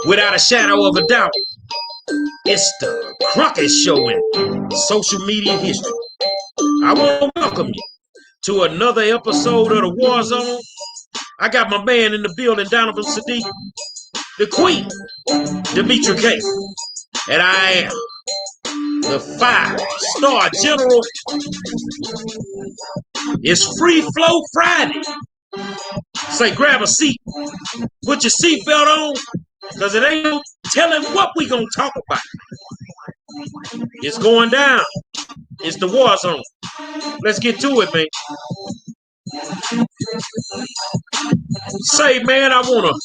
Without a shadow of a doubt, it's the Crockett Show in social media history. I want to welcome you to another episode of the War Zone. I got my man in the building, Donovan Sadiq, the Queen, Demetra K, and I am the 5-star general. It's Free Flow Friday. Say, grab a seat, put your seatbelt on, because it ain't no telling what we gonna talk about. It's going down. It's the War Zone. Let's get to it, man. Say, man, I want to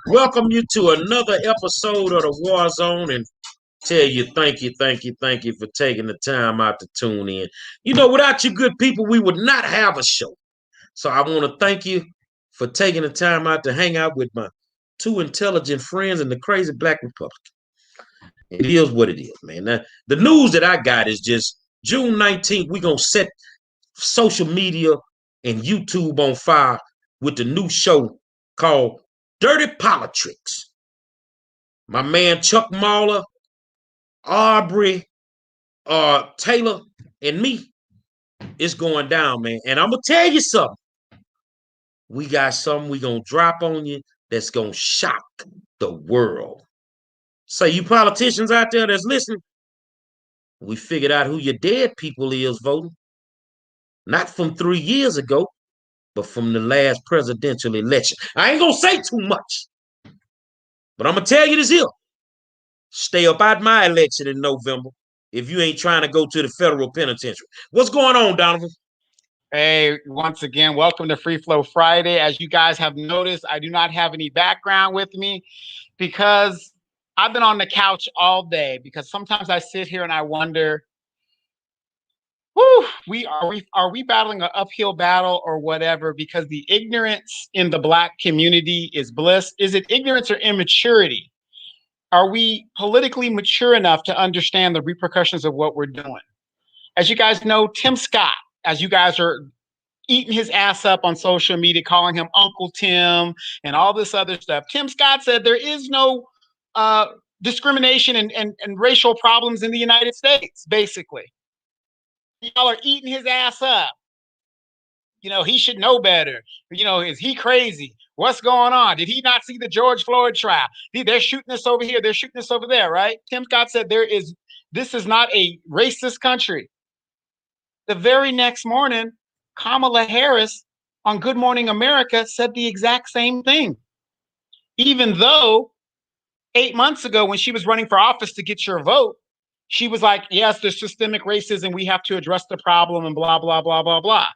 welcome you to another episode of the War Zone and tell you thank you for taking the time out to tune in. You know, without you good people, we would not have a show. So I want to thank you for taking the time out to hang out with my two intelligent friends in the crazy Black Republic. It is what it is, man. Now, the news that I got is just June 19th, we're going to set social media and YouTube on fire with the new show called Dirty Politics. My man Chuck Mahler, Aubrey, Taylor, and me, it's going down, man. And I'm going to tell you something. We got something we going to drop on you that's going to shock the world. So you politicians out there that's listening, we figured out who your dead people is voting. Not from 3 years ago, but from the last presidential election. I ain't going to say too much, but I'm going to tell you this here. Stay up out my election in November if you ain't trying to go to the federal penitentiary. What's going on, Donovan? Hey, once again, welcome to Free Flow Friday. As you guys have noticed, I do not have any background with me because I've been on the couch all day, because sometimes I sit here and I wonder, are we battling an uphill battle or whatever? Because the ignorance in the Black community is bliss. Is it ignorance or immaturity? Are we politically mature enough to understand the repercussions of what we're doing? As you guys know, Tim Scott, as you guys are eating his ass up on social media, calling him Uncle Tim and all this other stuff, Tim Scott said there is no discrimination and racial problems in the United States, basically. Y'all are eating his ass up. You know, he should know better. You know, is he crazy? What's going on? Did he not see the George Floyd trial? They're shooting us over here. They're shooting us over there, right? Tim Scott said this is not a racist country. The very next morning, Kamala Harris on Good Morning America said the exact same thing. Even though 8 months ago, when she was running for office to get your vote, she was like, yes, there's systemic racism. We have to address the problem and blah, blah, blah, blah, blah.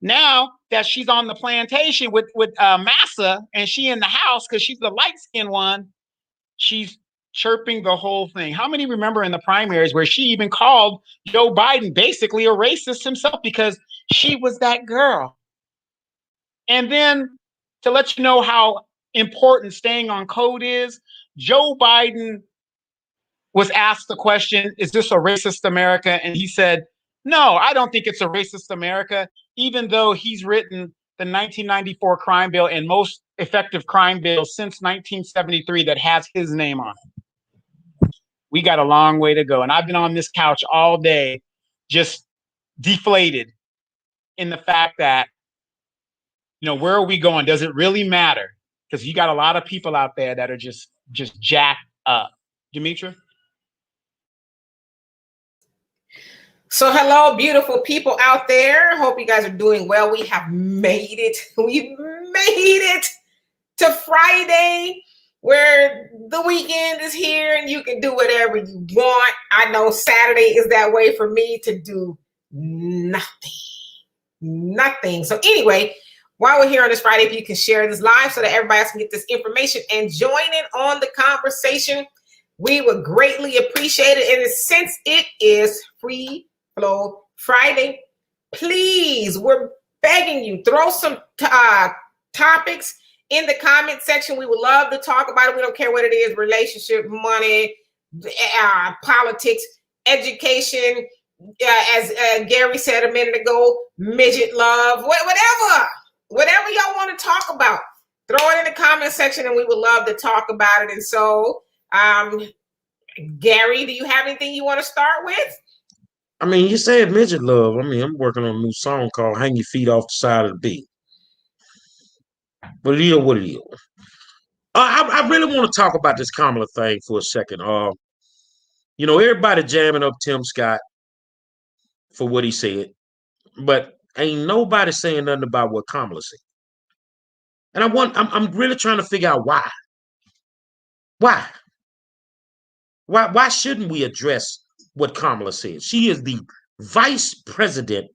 Now that she's on the plantation with Massa and she in the house because she's the light-skinned one, she's chirping the whole thing. How many remember in the primaries where she even called Joe Biden basically a racist himself because she was that girl? And then to let you know how important staying on code is, Joe Biden was asked the question, is this a racist America? And he said, no, I don't think it's a racist America, even though he's written the 1994 crime bill and most effective crime bill since 1973 that has his name on it. We got a long way to go. And I've been on this couch all day, just deflated in the fact that, you know, where are we going? Does it really matter? Because you got a lot of people out there that are just jacked up. Demetra? So hello, beautiful people out there. Hope you guys are doing well. We have made it. We've made it to Friday, where the weekend is here and you can do whatever you want. I know Saturday is that way for me to do nothing. So anyway, while we're here on this Friday, if you can share this live so that everybody else can get this information and join in on the conversation, we would greatly appreciate it. And since it is Free Flow Friday, please, we're begging you, throw some topics in the comment section. We would love to talk about it. We don't care what it is: relationship, money, politics, education, as Gary said a minute ago, midget love, whatever y'all want to talk about. throw it in the comment section and we would love to talk about it. And so, Gary, do you have anything you want to start with? I mean, you said midget love. I mean, I'm working on a new song called Hang Your Feet Off the Side of the Bed. But it is what it is. I really want to talk about this Kamala thing for a second. Everybody jamming up Tim Scott for what he said, but ain't nobody saying nothing about what Kamala said. And I'm really trying to figure out why. Why shouldn't we address what Kamala said? She is the vice president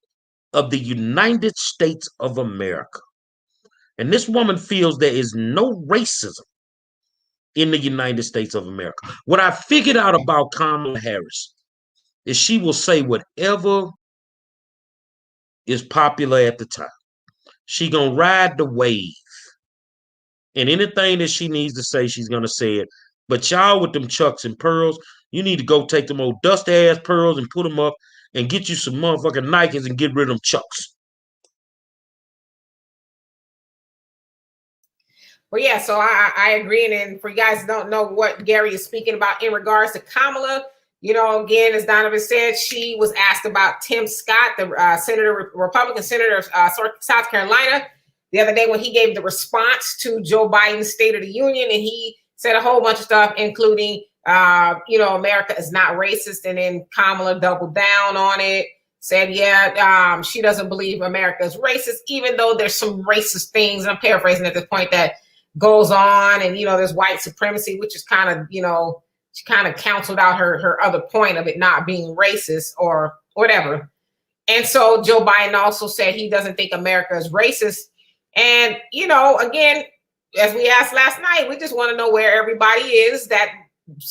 of the United States of America. And this woman feels there is no racism in the United States of America. What I figured out about Kamala Harris is she will say whatever is popular at the time. She gonna ride the wave. And anything that she needs to say, she's gonna say it. But y'all with them chucks and pearls, you need to go take them old dusty ass pearls and put them up and get you some motherfucking Nikes and get rid of them chucks. Well, yeah, so I agree. And for you guys who don't know what Gary is speaking about in regards to Kamala, again, as Donovan said, she was asked about Tim Scott, the Republican senator of South Carolina, the other day when he gave the response to Joe Biden's State of the Union. And he said a whole bunch of stuff, including, America is not racist. And then Kamala doubled down on it, said, she doesn't believe America is racist, even though there's some racist things, and I'm paraphrasing at this point, that goes on. And, there's white supremacy, which is kind of, she kind of counseled out her other point of it not being racist or whatever. And so Joe Biden also said he doesn't think America is racist. And, again, as we asked last night, we just want to know where everybody is that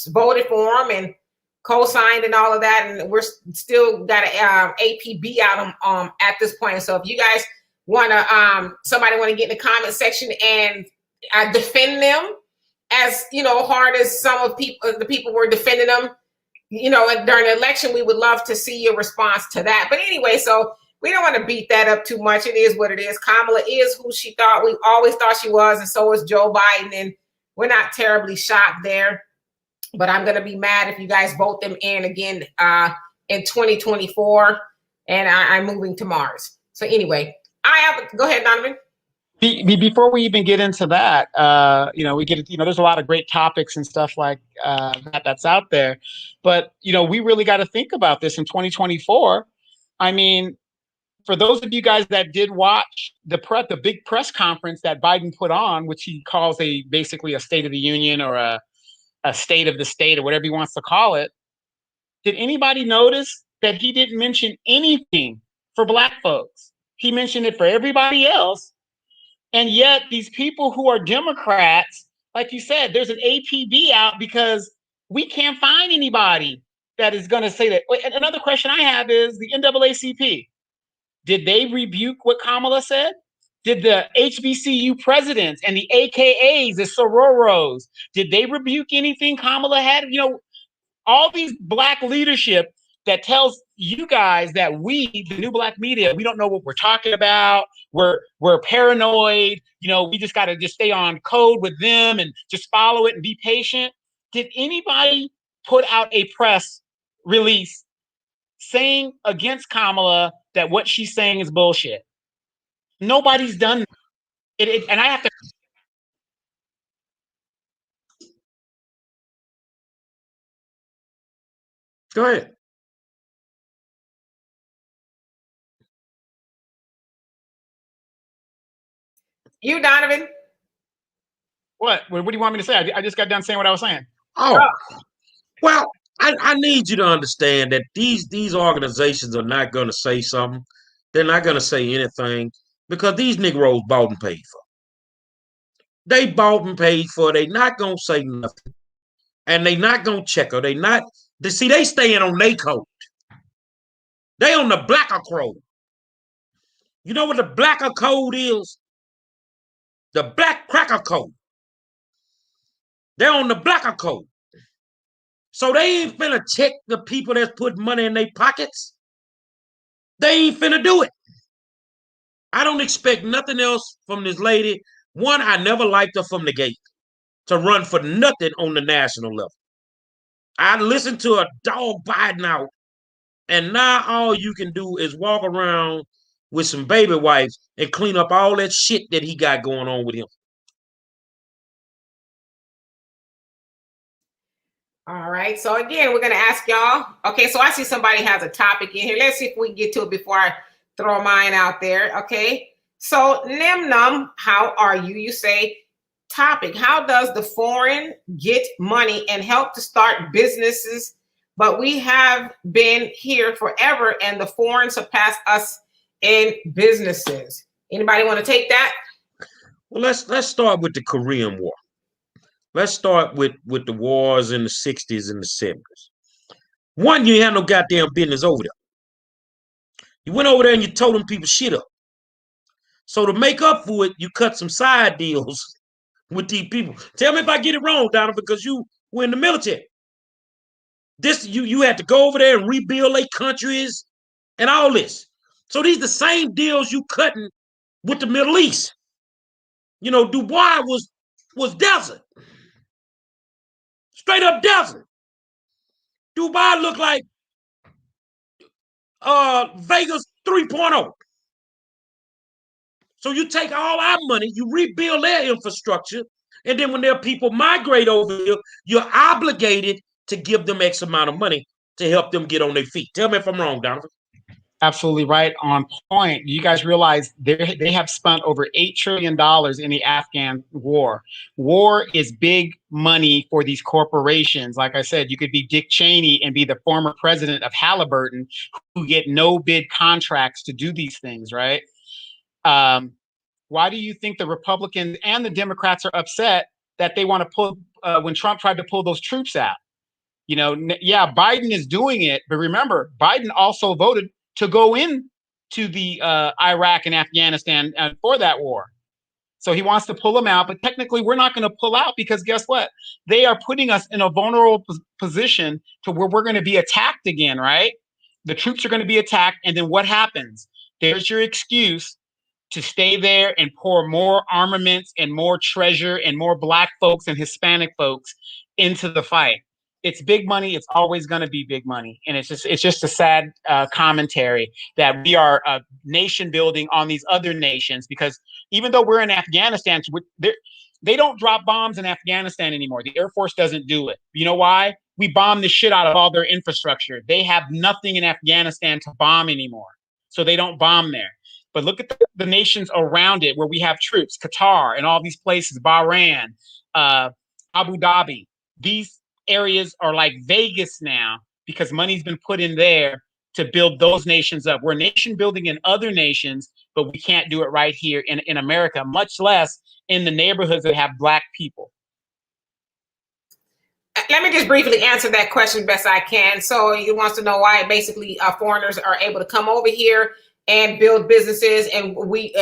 voted for him and co-signed and all of that. And we're still got an APB out at this point. So if you guys want to, somebody want to get in the comment section and defend them as hard as some of the people were defending them, during the election, we would love to see your response to that. But anyway, so we don't want to beat that up too much. It is what it is. Kamala is who we always thought she was, and so is Joe Biden, and we're not terribly shocked there. But I'm going to be mad if you guys vote them in again in 2024, and I'm moving to Mars. So anyway, go ahead, Donovan. Before we even get into that, there's a lot of great topics and stuff like that's out there. But, we really got to think about this in 2024. I mean, for those of you guys that did watch the big press conference that Biden put on, which he calls basically a State of the Union or a state of the state or whatever he wants to call it, did anybody notice that he didn't mention anything for Black folks? He mentioned it for everybody else. And yet these people who are Democrats, like you said, there's an APB out because we can't find anybody that is going to say that. Another question I have is the NAACP. Did they rebuke what Kamala said? Did the HBCU presidents and the AKAs, the Sororos, did they rebuke anything Kamala had? All these Black leadership that tells you guys that we, the new Black media, we don't know what we're talking about. We're paranoid. We just got to just stay on code with them and just follow it and be patient. Did anybody put out a press release saying against Kamala that what she's saying is bullshit? Nobody's done it. And I have to. Go ahead. You, Donovan. What do you want me to say? I just got done saying what I was saying. Oh, well, I need you to understand that these organizations are not going to say something. They're not going to say anything because these Negroes bought and paid for. They bought and paid for. They not going to say nothing. And they not going to check her. They staying on their code. They on the Blacker code. You know what the Blacker code is? The Black Cracker code. They're on the Blacker code. So they ain't finna check the people that's put money in their pockets. They ain't finna do it. I don't expect nothing else from this lady One, I never liked her from the gate to run for nothing on the national level. I listened to a dog Biden out, and now all you can do is walk around with some baby wipes and clean up all that shit that he got going on with him. All right. So again, we're going to ask y'all. Okay. So I see somebody has a topic in here. Let's see if we can get to it before I throw mine out there. Okay. So Nimnum, how are you? You say topic. How does the foreign get money and help to start businesses? But we have been here forever and the foreign surpassed us in businesses. Anybody want to take that? Well, let's start with the Korean War. Let's start with the wars in the 60s and the 70s. One, you had no goddamn business over there. You went over there and you told them people shit up. So to make up for it, you cut some side deals with these people. Tell me if I get it wrong, Donald, because you were in the military. This you had to go over there and rebuild their countries and all this. So these the same deals you cutting with the Middle East. You know, Dubai was desert. Straight up desert. Dubai looked like Vegas 3.0. So you take all our money, you rebuild their infrastructure, and then when their people migrate over here, you're obligated to give them X amount of money to help them get on their feet. Tell me if I'm wrong, Donovan. Absolutely right on point. You guys realize they have spent over $8 trillion in the Afghan war. War is big money for these corporations. Like I said, you could be Dick Cheney and be the former president of Halliburton who get no bid contracts to do these things, right? Why do you think the Republicans and the Democrats are upset that they want to pull when Trump tried to pull those troops out? You know, yeah, Biden is doing it, but remember, Biden also voted to go in to the Iraq and Afghanistan for that war. So he wants to pull them out, but technically we're not going to pull out because guess what? They are putting us in a vulnerable position to where we're going to be attacked again, right? The troops are going to be attacked. And then what happens? There's your excuse to stay there and pour more armaments and more treasure and more Black folks and Hispanic folks into the fight. It's big money. It's always going to be big money. And it's just a sad commentary that we are nation building on these other nations, because even though we're in Afghanistan, they don't drop bombs in Afghanistan anymore. The Air Force doesn't do it. You know why? We bomb the shit out of all their infrastructure. They have nothing in Afghanistan to bomb anymore. So they don't bomb there. But look at the nations around it where we have troops, Qatar and all these places, Bahrain, Abu Dhabi. These areas are like Vegas now because money's been put in there to build those nations up. We're nation building in other nations, but we can't do it right here in America, much less in the neighborhoods that have Black people. Let me just briefly answer that question best I can. So he wants to know why basically foreigners are able to come over here and build businesses and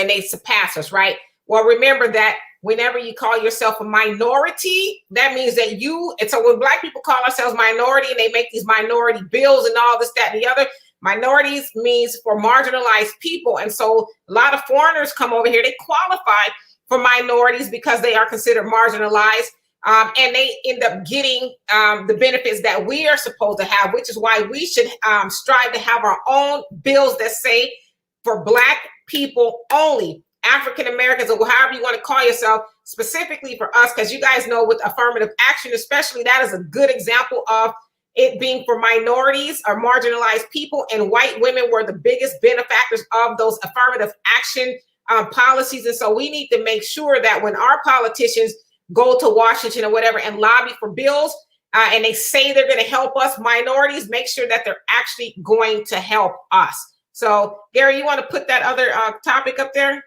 they surpass us, right? Well, remember that whenever you call yourself a minority, that means that and so when Black people call ourselves minority and they make these minority bills and all this, that, and the other, minorities means for marginalized people. And so a lot of foreigners come over here, they qualify for minorities because they are considered marginalized. And they end up getting the benefits that we are supposed to have, which is why we should strive to have our own bills that say for Black people only, African Americans, or however you want to call yourself, specifically for us, because you guys know with affirmative action, especially, that is a good example of it being for minorities or marginalized people, and white women were the biggest benefactors of those affirmative action policies. And so we need to make sure that when our politicians go to Washington or whatever and lobby for bills and they say they're going to help us minorities, make sure that they're actually going to help us. So Gary, you want to put that other topic up there?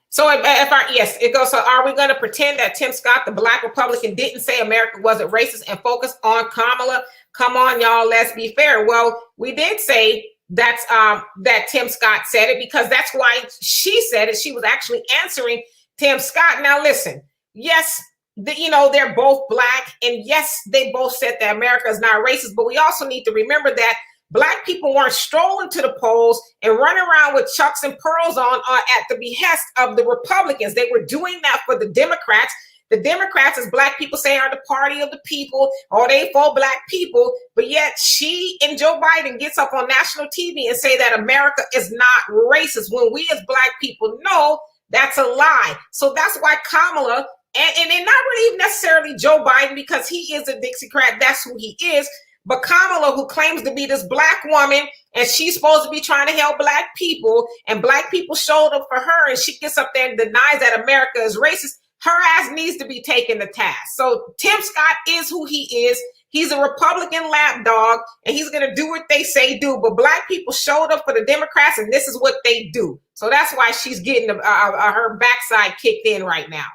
So yes, it goes. So are we going to pretend that Tim Scott, the Black Republican, didn't say America wasn't racist and focus on Kamala? Come on, y'all, let's be fair. Well, we did say that's that Tim Scott said it because that's why she said it. She was actually answering Tim Scott. Now, listen, yes, they're both Black, and yes, they both said that America is not racist, but we also need to remember that people weren't strolling to the polls and running around with chucks and pearls on at the behest of the Republicans. They were doing that for the Democrats. The Democrats, as Black people say, are the party of the people, or they for Black people. But yet she and Joe Biden gets up on national TV and say that America is not racist, when we as Black people know that's a lie. So that's why Kamala, and not really even necessarily Joe Biden, because he is a Dixiecrat, that's who he is, but Kamala, who claims to be this Black woman, and she's supposed to be trying to help Black people, and Black people showed up for her, and she gets up there and denies that America is racist. Her ass needs to be taken to task. So Tim Scott is who he is. He's a Republican lapdog, and he's going to do what they say do. But Black people showed up for the Democrats, and this is what they do. So that's why she's getting her backside kicked in right now.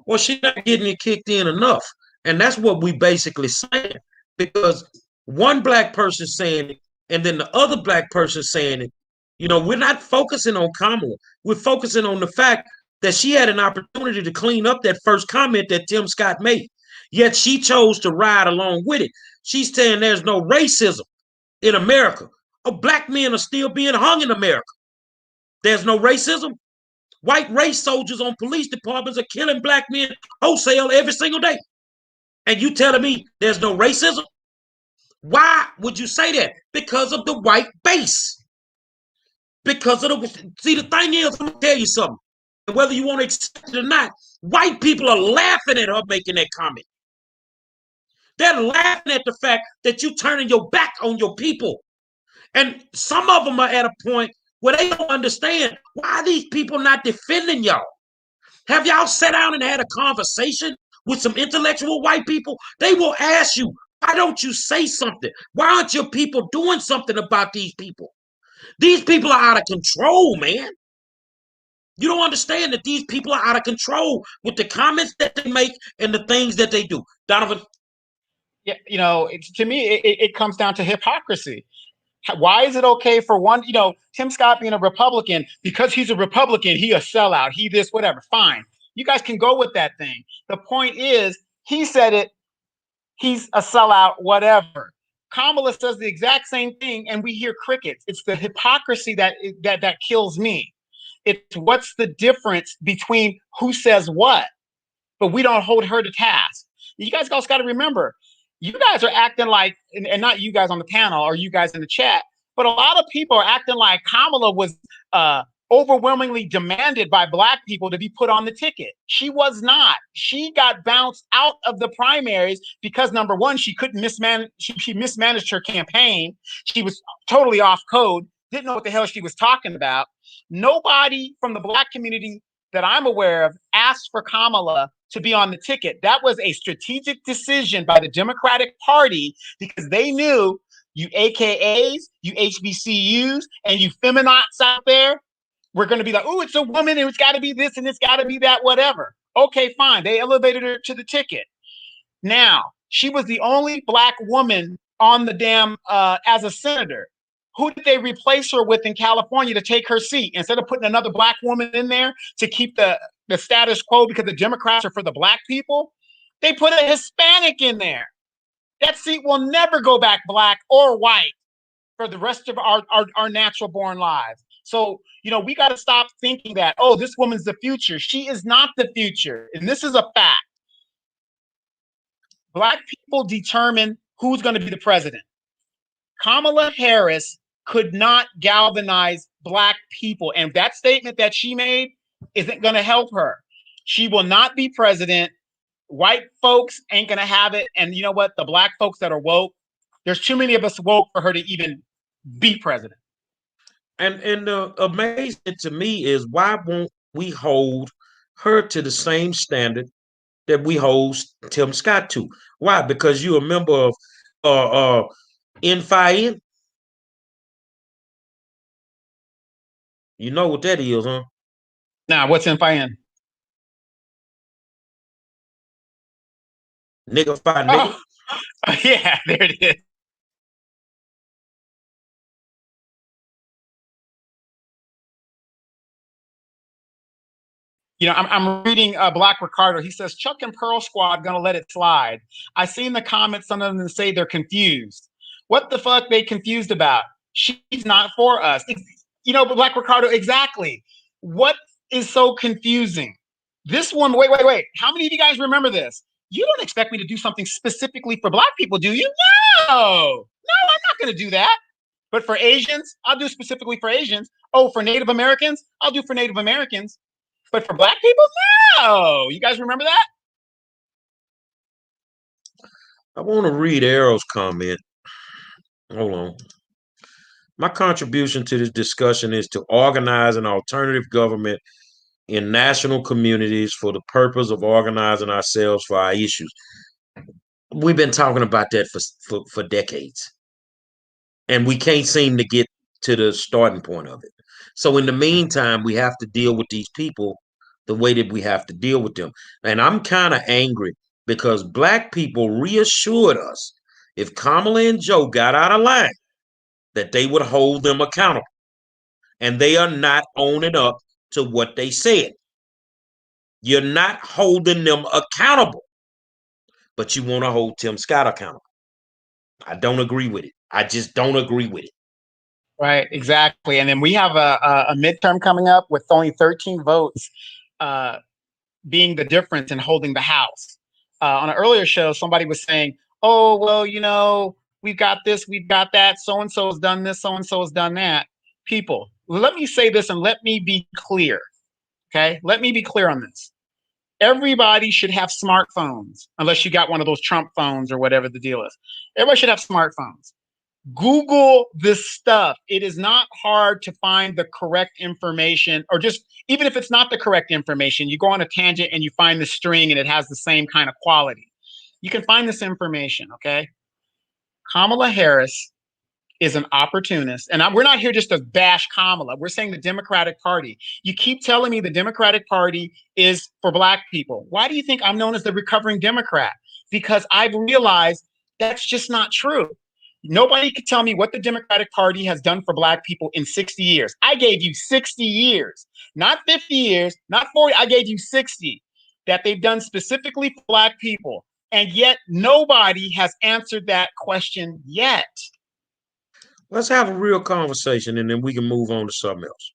Well, she's not getting it kicked in enough. And that's what we basically saying. Because one Black person saying it, and then the other Black person saying it, we're not focusing on Kamala. We're focusing on the fact that she had an opportunity to clean up that first comment that Tim Scott made. Yet she chose to ride along with it. She's saying there's no racism in America. Black men are still being hung in America. There's no racism. White race soldiers on police departments are killing Black men wholesale every single day. And you telling me there's no racism? Why would you say that? Because of the white base. Because of the thing is, I'm going to tell you something. Whether you want to accept it or not, white people are laughing at her making that comment. They're laughing at the fact that you're turning your back on your people. And some of them are at a point where they don't understand, why are these people not defending y'all? Have y'all sat down and had a conversation with some intellectual white people? They will ask you, why don't you say something? Why aren't your people doing something about these people? These people are out of control, man. You don't understand that these people are out of control with the comments that they make and the things that they do. Donovan? Yeah, to me, it comes down to hypocrisy. Why is it okay for one, Tim Scott being a Republican, because he's a Republican, he a sellout, he this, whatever, fine. You guys can go with that thing. The point is, he said it, he's a sellout, whatever. Kamala says the exact same thing, and we hear crickets. It's the hypocrisy that kills me. It's what's the difference between who says what, but we don't hold her to task. You guys also got to remember, you guys are acting like, and not you guys on the panel or you guys in the chat, but a lot of people are acting like Kamala was overwhelmingly demanded by Black people to be put on the ticket. She was not. She got bounced out of the primaries because, number one, she couldn't mismanage. She mismanaged her campaign. She was totally off code. Didn't know what the hell she was talking about. Nobody from the Black community that I'm aware of asked for Kamala to be on the ticket. That was a strategic decision by the Democratic Party because they knew you AKAs, you HBCUs, and you feminazi out there were going to be like, oh, it's a woman and it's got to be this and it's got to be that, whatever. Okay, fine. They elevated her to the ticket. Now, she was the only Black woman on the damn as a senator. Who did they replace her with in California to take her seat? Instead of putting another Black woman in there to keep the status quo because the Democrats are for the Black people, they put a Hispanic in there. That seat will never go back Black or white for the rest of our natural born lives. So, we got to stop thinking that, oh, this woman's the future. She is not the future. And this is a fact. Black people determine who's going to be the president. Kamala Harris could not galvanize Black people. And that statement that she made isn't going to help her. She will not be president. White folks ain't going to have it. And you know what? The Black folks that are woke, there's too many of us woke for her to even be president. And the amazing to me is, why won't we hold her to the same standard that we hold Tim Scott to? Why? Because you're a member of NFIN. You know what that is, huh? Now, what's NFIN? Nigga fi nigga. Oh, yeah, there it is. I'm reading Black Ricardo. He says, Chuck and Pearl Squad gonna let it slide. I seen the comments, some of them say they're confused. What the fuck they confused about? She's not for us. You know, but Black Ricardo, exactly. What is so confusing? This one, wait. How many of you guys remember this? You don't expect me to do something specifically for Black people, do you? No, I'm not going to do that. But for Asians, I'll do specifically for Asians. Oh, for Native Americans, I'll do for Native Americans. But for Black people, no. You guys remember that? I want to read Errol's comment. Hold on. My contribution to this discussion is to organize an alternative government in national communities for the purpose of organizing ourselves for our issues. We've been talking about that for decades. And we can't seem to get to the starting point of it. So in the meantime, we have to deal with these people the way that we have to deal with them. And I'm kind of angry because Black people reassured us if Kamala and Joe got out of line, that they would hold them accountable. And they are not owning up to what they said. You're not holding them accountable, but you want to hold Tim Scott accountable. I don't agree with it. I just don't agree with it. Right, exactly. And then we have a midterm coming up with only 13 votes being the difference in holding the House. On an earlier show, somebody was saying, oh, well, you know, we've got this, we've got that, so-and-so has done this, so-and-so has done that. People, let me say this and let me be clear, okay? Let me be clear on this. Everybody should have smartphones, unless you got one of those Trump phones or whatever the deal is. Everybody should have smartphones. Google this stuff. It is not hard to find the correct information, or just even if it's not the correct information, you go on a tangent and you find the string and it has the same kind of quality. You can find this information, okay? Kamala Harris is an opportunist. And we're not here just to bash Kamala. We're saying the Democratic Party. You keep telling me the Democratic Party is for Black people. Why do you think I'm known as the recovering Democrat? Because I've realized that's just not true. Nobody could tell me what the Democratic Party has done for Black people in 60 years. I gave you 60 years, not 50 years, not 40. I gave you 60 that they've done specifically for Black people. And yet nobody has answered that question yet. Let's have a real conversation and then we can move on to something else.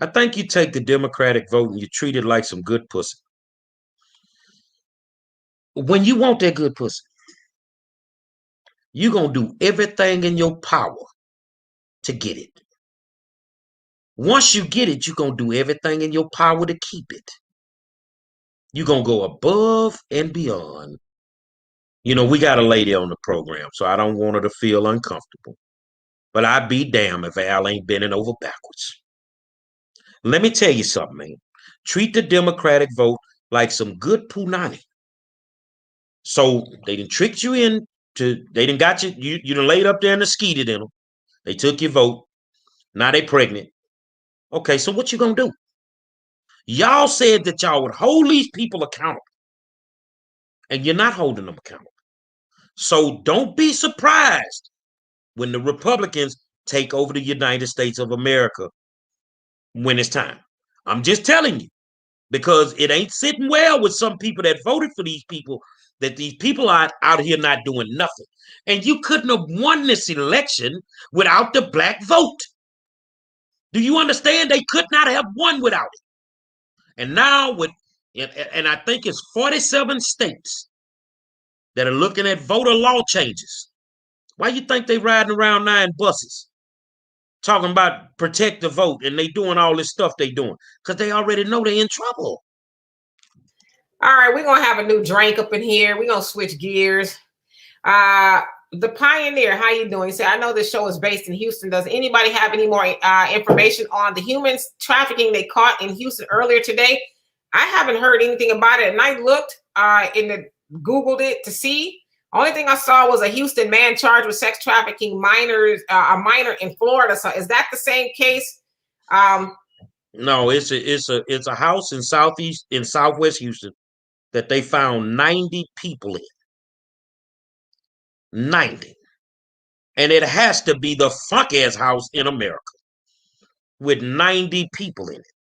I think you take the Democratic vote and you treat it like some good pussy. When you want that good pussy, you're going to do everything in your power to get it. Once you get it, you're going to do everything in your power to keep it. You're going to go above and beyond. You know, we got a lady on the program, so I don't want her to feel uncomfortable. But I'd be damned if Al ain't bending over backwards. Let me tell you something, man. Treat the Democratic vote like some good punani. So they done tricked you they done got you done laid up there and skeeted in them. They took your vote. Now they pregnant. Okay, so what you gonna do? Y'all said that y'all would hold these people accountable. And you're not holding them accountable. So don't be surprised when the Republicans take over the United States of America when it's time. I'm just telling you, because it ain't sitting well with some people that voted for these people, that these people are out here not doing nothing. And you couldn't have won this election without the Black vote. Do you understand? They could not have won without it. And now and I think it's 47 states that are looking at voter law changes. Why you think they riding around now in buses talking about protect the vote and they doing all this stuff they doing? Because they already know they're in trouble. All right, we're going to have a new drink up in here. We're going to switch gears. The Pioneer, how you doing? Say, I know this show is based in Houston. Does anybody have any more information on the human trafficking they caught in Houston earlier today? I haven't heard anything about it. And I looked Googled it to see. Only thing I saw was a Houston man charged with sex trafficking minors, a minor in Florida. So is that the same case? No, it's a house in southwest Houston that they found 90 people in. 90. And it has to be the funkiest house in America with 90 people in it.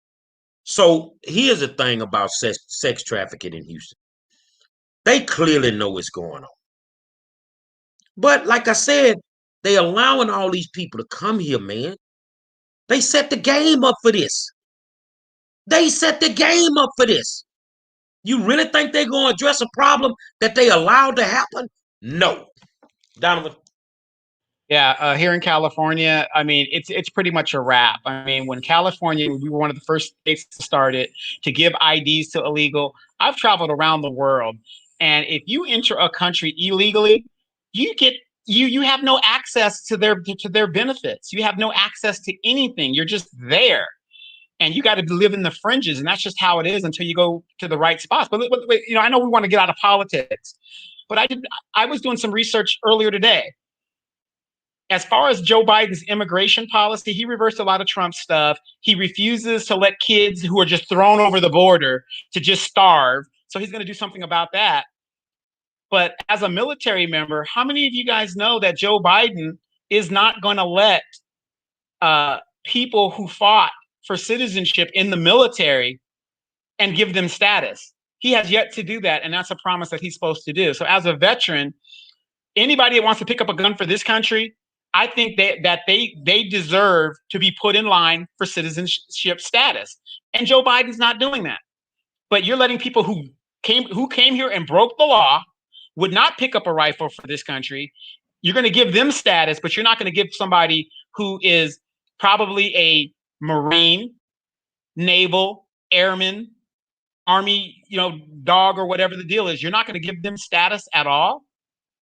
So here's the thing about sex trafficking in Houston. They clearly know what's going on. But like I said, they allowing all these people to come here, man. They set the game up for this. They set the game up for this. You really think they're going to address a problem that they allowed to happen? No. Donovan. Yeah, here in California, I mean, it's pretty much a wrap. I mean, when California, we were one of the first states to start it, to give IDs to illegal. I've traveled around the world, and if you enter a country illegally, you have no access to their benefits. You have no access to anything. You're just there, and you got to live in the fringes, and that's just how it is until you go to the right spots. But you know, I know we want to get out of politics, but I was doing some research earlier today. As far as Joe Biden's immigration policy, he reversed a lot of Trump stuff. He refuses to let kids who are just thrown over the border to just starve. So he's going to do something about that. But as a military member, how many of you guys know that Joe Biden is not going to let people who fought for citizenship in the military and give them status? He has yet to do that, and that's a promise that he's supposed to do. So as a veteran, anybody that wants to pick up a gun for this country, I think that they deserve to be put in line for citizenship status. And Joe Biden's not doing that. But you're letting people who came here and broke the law, would not pick up a rifle for this country. You're going to give them status, but you're not going to give somebody who is probably a Marine, Naval, Airman, Army, dog, or whatever the deal is. You're not going to give them status at all.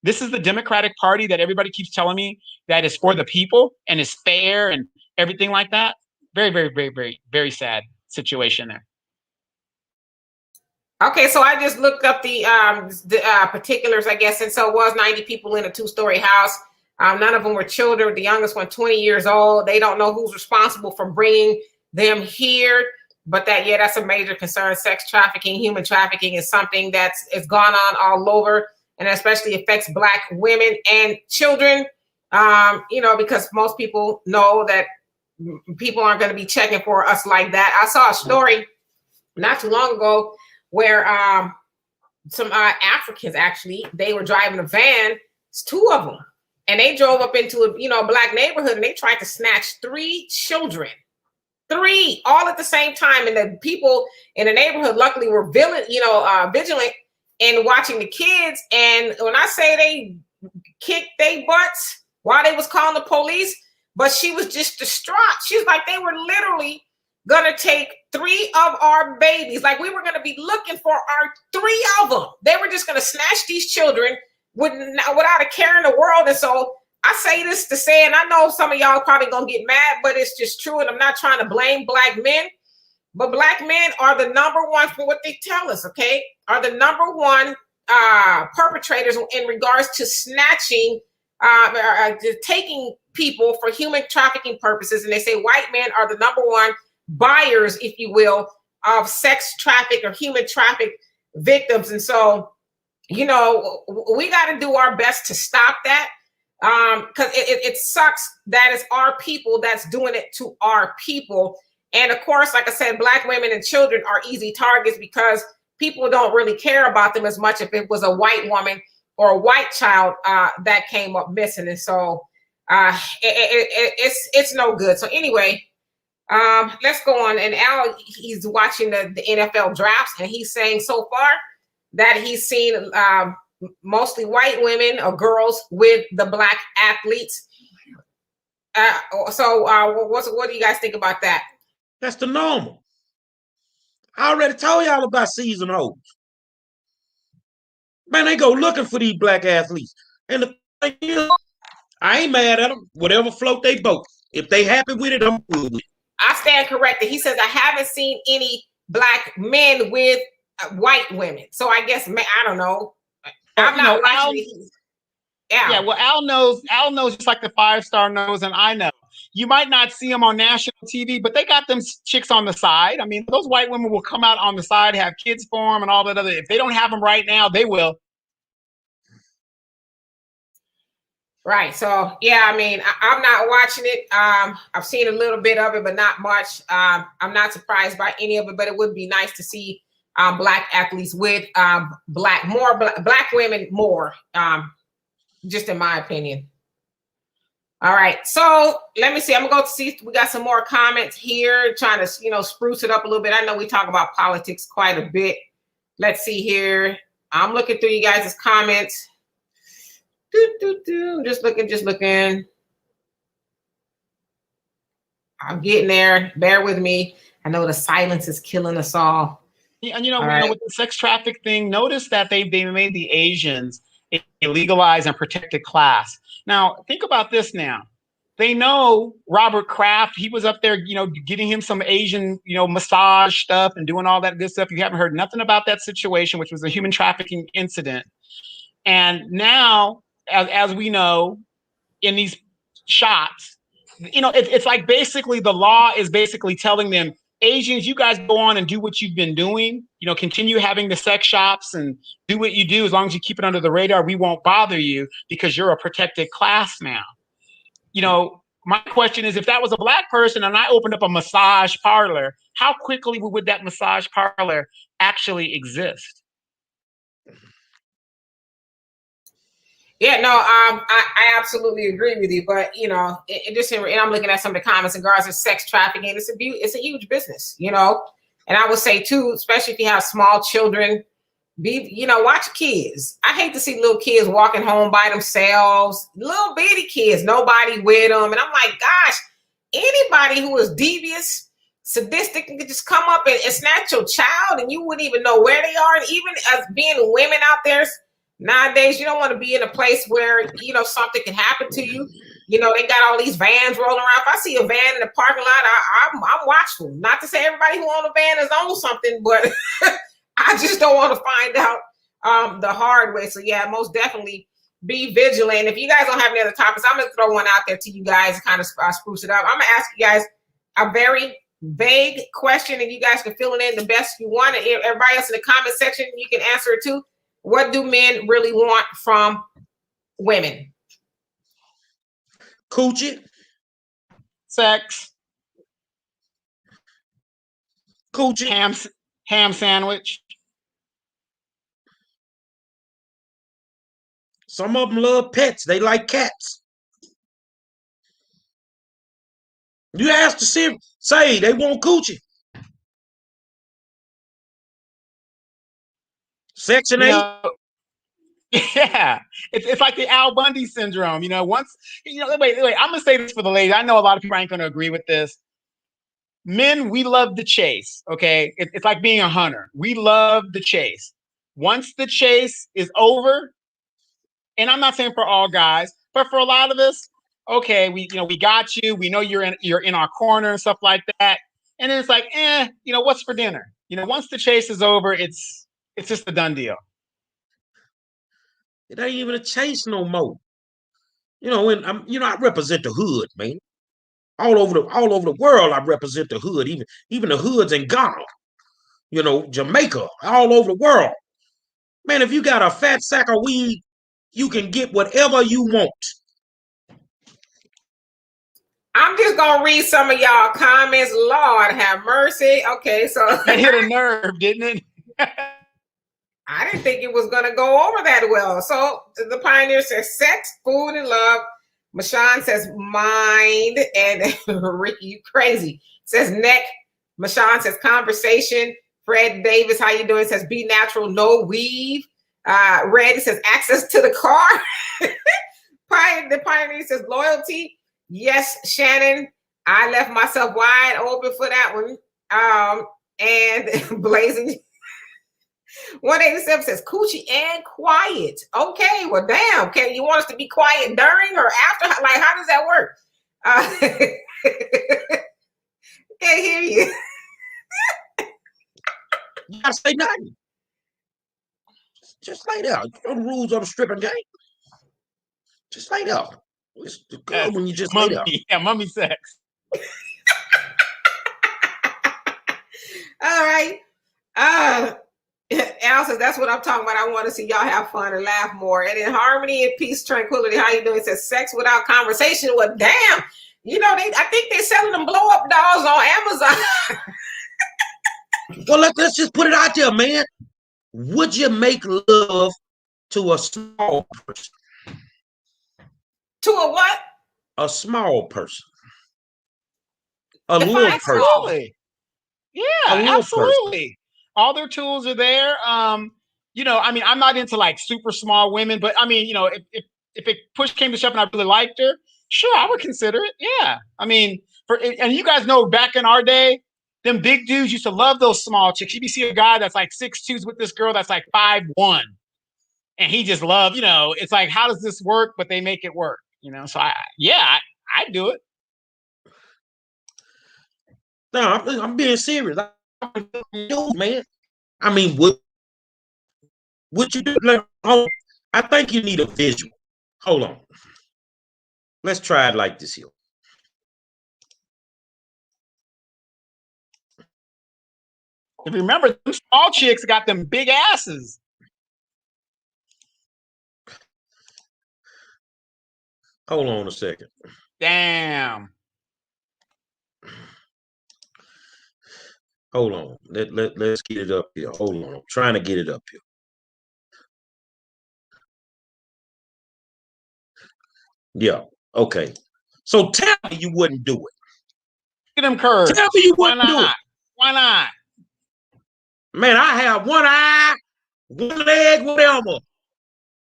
This is the Democratic Party that everybody keeps telling me that is for the people and is fair and everything like that. Very, very, very, very, very sad situation there. Okay, so I just looked up the particulars, I guess, and so it was 90 people in a 2-story house. None of them were children. The youngest one, 20 years old. They don't know who's responsible for bringing them here, but that's a major concern. Sex trafficking, human trafficking is something that's gone on all over, and especially affects Black women and children, because most people know that people aren't going to be checking for us like that. I saw a story not too long ago where some Africans, actually, they were driving a van, it's 2 of them, and they drove up into a Black neighborhood, and they tried to snatch 3 children. 3, all at the same time. And the people in the neighborhood, luckily, were vigilant and watching the kids. And when I say they kicked their butts while they was calling the police, but she was just distraught. She's like, they were literally gonna take 3 of our babies. Like, we were gonna be looking for our 3 of them. They were just gonna snatch these children without a care in the world. And so I say this to say, and I know some of y'all probably gonna get mad, but it's just true. And I'm not trying to blame Black men, but Black men are the number one, for what they tell us, okay, are the number one perpetrators in regards to snatching, taking people for human trafficking purposes. And they say white men are the number one buyers, if you will, of sex traffic or human traffic victims. And so, we got to do our best to stop that, because it sucks that it's our people that's doing it to our people. And of course, like I said, Black women and children are easy targets because people don't really care about them as much if it was a white woman or a white child that came up missing. And so it's no good. So anyway, let's go on. And Al, he's watching the NFL drafts, and he's saying so far that he's seen mostly white women or girls with the Black athletes. So what do you guys think about that? That's the normal. I already told y'all about season hoes. Man, they go looking for these Black athletes. And the thing is, I ain't mad at them. Whatever float they boat. If they happy with it, I'm good with it. I stand corrected. He says, I haven't seen any Black men with white women. So I guess, I don't know. I'm not watching. Yeah, well, Al knows just like the 5-star knows, and I know. You might not see them on national TV, but they got them chicks on the side. I mean, those white women will come out on the side, have kids for them and all that other. If they don't have them right now, they will. Right. So, yeah, I mean, I'm not watching it. I've seen a little bit of it, but not much. I'm not surprised by any of it, but it would be nice to see Black athletes with Black women more. just in my opinion. All right, so let me see. I'm gonna go to see if we got some more comments here, trying to, you know, spruce it up a little bit. I know we talk about politics quite a bit. Let's see here. I'm looking through you guys' comments. Just looking. I'm getting there. Bear with me. I know the silence is killing us all. And you know, with the sex traffic thing, notice that they made the Asians a legalized and protected class. Now, think about this now. They know Robert Kraft, he was up there, you know, getting him some Asian, you know, massage stuff and doing all that good stuff. You haven't heard nothing about that situation, which was a human trafficking incident. And now, as we know, in these shots, you know, it's like basically the law is basically telling them, Asians, you guys go on and do what you've been doing, you know, continue having the sex shops and do what you do. As long as you keep it under the radar, we won't bother you because you're a protected class now. You know, my question is, if that was a Black person and I opened up a massage parlor, how quickly would that massage parlor actually exist? Yeah, no, I absolutely agree with you. But, you know, and I'm looking at some of the comments in regards to sex trafficking. It's a huge business, you know. And I would say too, especially if you have small children, watch kids. I hate to see little kids walking home by themselves, little bitty kids, nobody with them. And I'm like, gosh, anybody who is devious, sadistic, can just come up and snatch your child and you wouldn't even know where they are. And even as being women out there, nowadays, you don't want to be in a place where, you know, something can happen to you. You know, they got all these vans rolling around. If I see a van in the parking lot, I'm watchful. Not to say everybody who owns a van is on something, but I just don't want to find out the hard way. So yeah, most definitely be vigilant. If you guys don't have any other topics, I'm going to throw one out there to you guys and kind of spruce it up. I'm going to ask you guys a very vague question, and you guys can fill it in the best you want. And everybody else in the comment section, you can answer it too. What do men really want from women? Coochie. Sex. Coochie. Ham sandwich. Some of them love pets. They like cats. You ask to say they want coochie. Section 8. Yeah, it's like the Al Bundy syndrome. You know, wait. I'm gonna say this for the ladies. I know a lot of people ain't gonna agree with this. Men, we love the chase. Okay, it's like being a hunter. We love the chase. Once the chase is over, and I'm not saying for all guys, but for a lot of us, okay, we got you. We know you're in our corner and stuff like that. And then it's like, what's for dinner? You know, once the chase is over, it's just a done deal. It ain't even a chase no more. You know, and I represent the hood, man. All over the world, I represent the hood. Even the hoods in Ghana, you know, Jamaica, all over the world. Man, if you got a fat sack of weed, you can get whatever you want. I'm just gonna read some of y'all comments. Lord have mercy. Okay, so that hit a nerve, didn't it? I didn't think it was gonna go over that well. So the Pioneer says sex, food, and love. Mashawn says mind, and Ricky, you crazy. Says neck. Mashawn says conversation. Fred Davis, how you doing? Says be natural, no weave. Red says access to the car. The Pioneer says loyalty. Yes, Shannon, I left myself wide open for that one. And Blazing 187 says coochie and quiet. Okay, well, damn. Okay, you want us to be quiet during or after? Like, how does that work? Can't hear you. You gotta say nothing. Just lay down. You know the rules of the stripping game. Just lay down. It's good when you just lay down. Yeah, mummy sex. All right. Al says that's what I'm talking about. I want to see y'all have fun and laugh more. And in harmony and peace, tranquility. How you doing? It says sex without conversation. Well, damn. You know, I think they're selling them blow up dolls on Amazon. Well, let's just put it out there, man. Would you make love to a small person? To a what? A small person. A Define little person. Absolutely. Yeah, A little absolutely. All their tools are there. You know, I mean, I'm not into like super small women, but I mean, you know, if it push came to shove and I really liked her, sure, I would consider it. Yeah. I mean, and you guys know back in our day, them big dudes used to love those small chicks. You see a guy that's like 6'2" with this girl that's like 5'1", and he just loved, you know, it's like, how does this work? But they make it work, you know. So I do it. No, I'm being serious. Man. I mean, what you do? I think you need a visual. Hold on. Let's try it like this here. If you remember, them small chicks got them big asses. Hold on a second. Damn. Hold on. Let's get it up here. Hold on. I'm trying to get it up here. Yeah. Okay. So tell me you wouldn't do it. Look at them curves. Tell me you Why wouldn't do it. not? Why not? Man, I have one eye, one leg, whatever.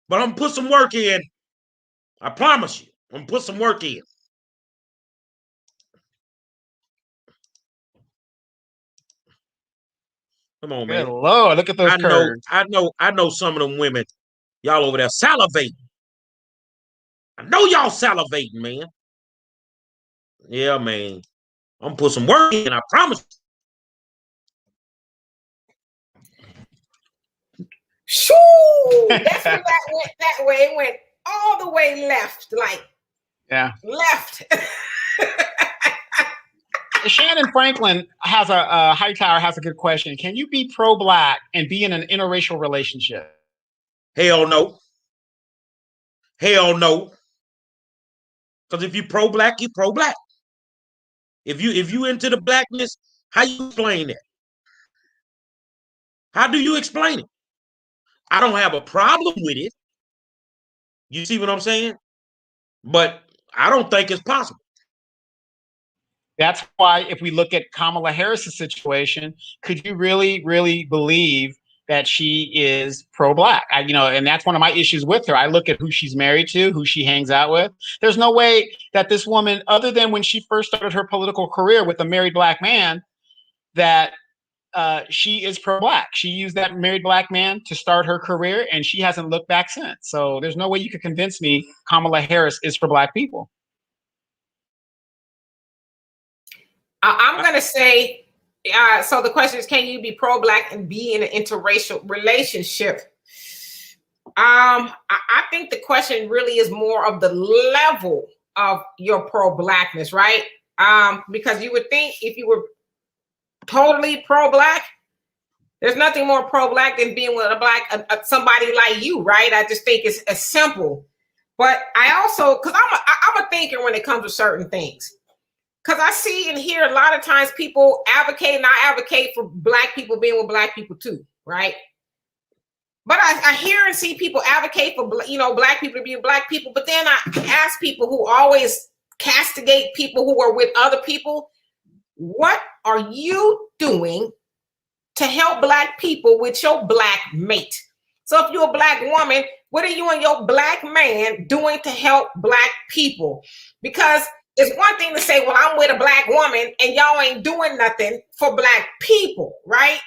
But I'm gonna put some work in. I promise you. I'm gonna put some work in. Come on, Good man. Lord, look at those curves. I know some of them women, y'all over there salivating. I know y'all salivating, man. Yeah, man. I'm gonna put some work in, I promise. Shoo! That's when that went that way. It went all the way left, like left. Shannon Franklin has a Hightower has a good question. Can you be pro-black and be in an interracial relationship? Hell no. Hell no. Because if you pro-black, you pro-black. If you into the blackness, how you explain that? How do you explain it? I don't have a problem with it. You see what I'm saying? But I don't think it's possible. That's why if we look at Kamala Harris's situation, could you really, really believe that she is pro-black? And that's one of my issues with her. I look at who she's married to, who she hangs out with. There's no way that this woman, other than when she first started her political career with a married black man, that she is pro-black. She used that married black man to start her career, and she hasn't looked back since. So there's no way you could convince me Kamala Harris is for black people. I'm going to say, so the question is, can you be pro-black and be in an interracial relationship? I think the question really is more of the level of your pro-blackness, right? Because you would think if you were totally pro-black, there's nothing more pro-black than being with somebody like you, right? I just think it's as simple. But I also, because I'm a thinker when it comes to certain things. Because I see and hear a lot of times people advocate, and I advocate for black people being with black people too, right? But I hear and see people advocate for, black people to be with black people. But then I ask people who always castigate people who are with other people, what are you doing to help black people with your black mate? So if you're a black woman, what are you and your black man doing to help black people? Because it's one thing to say, well, I'm with a black woman and y'all ain't doing nothing for black people, right?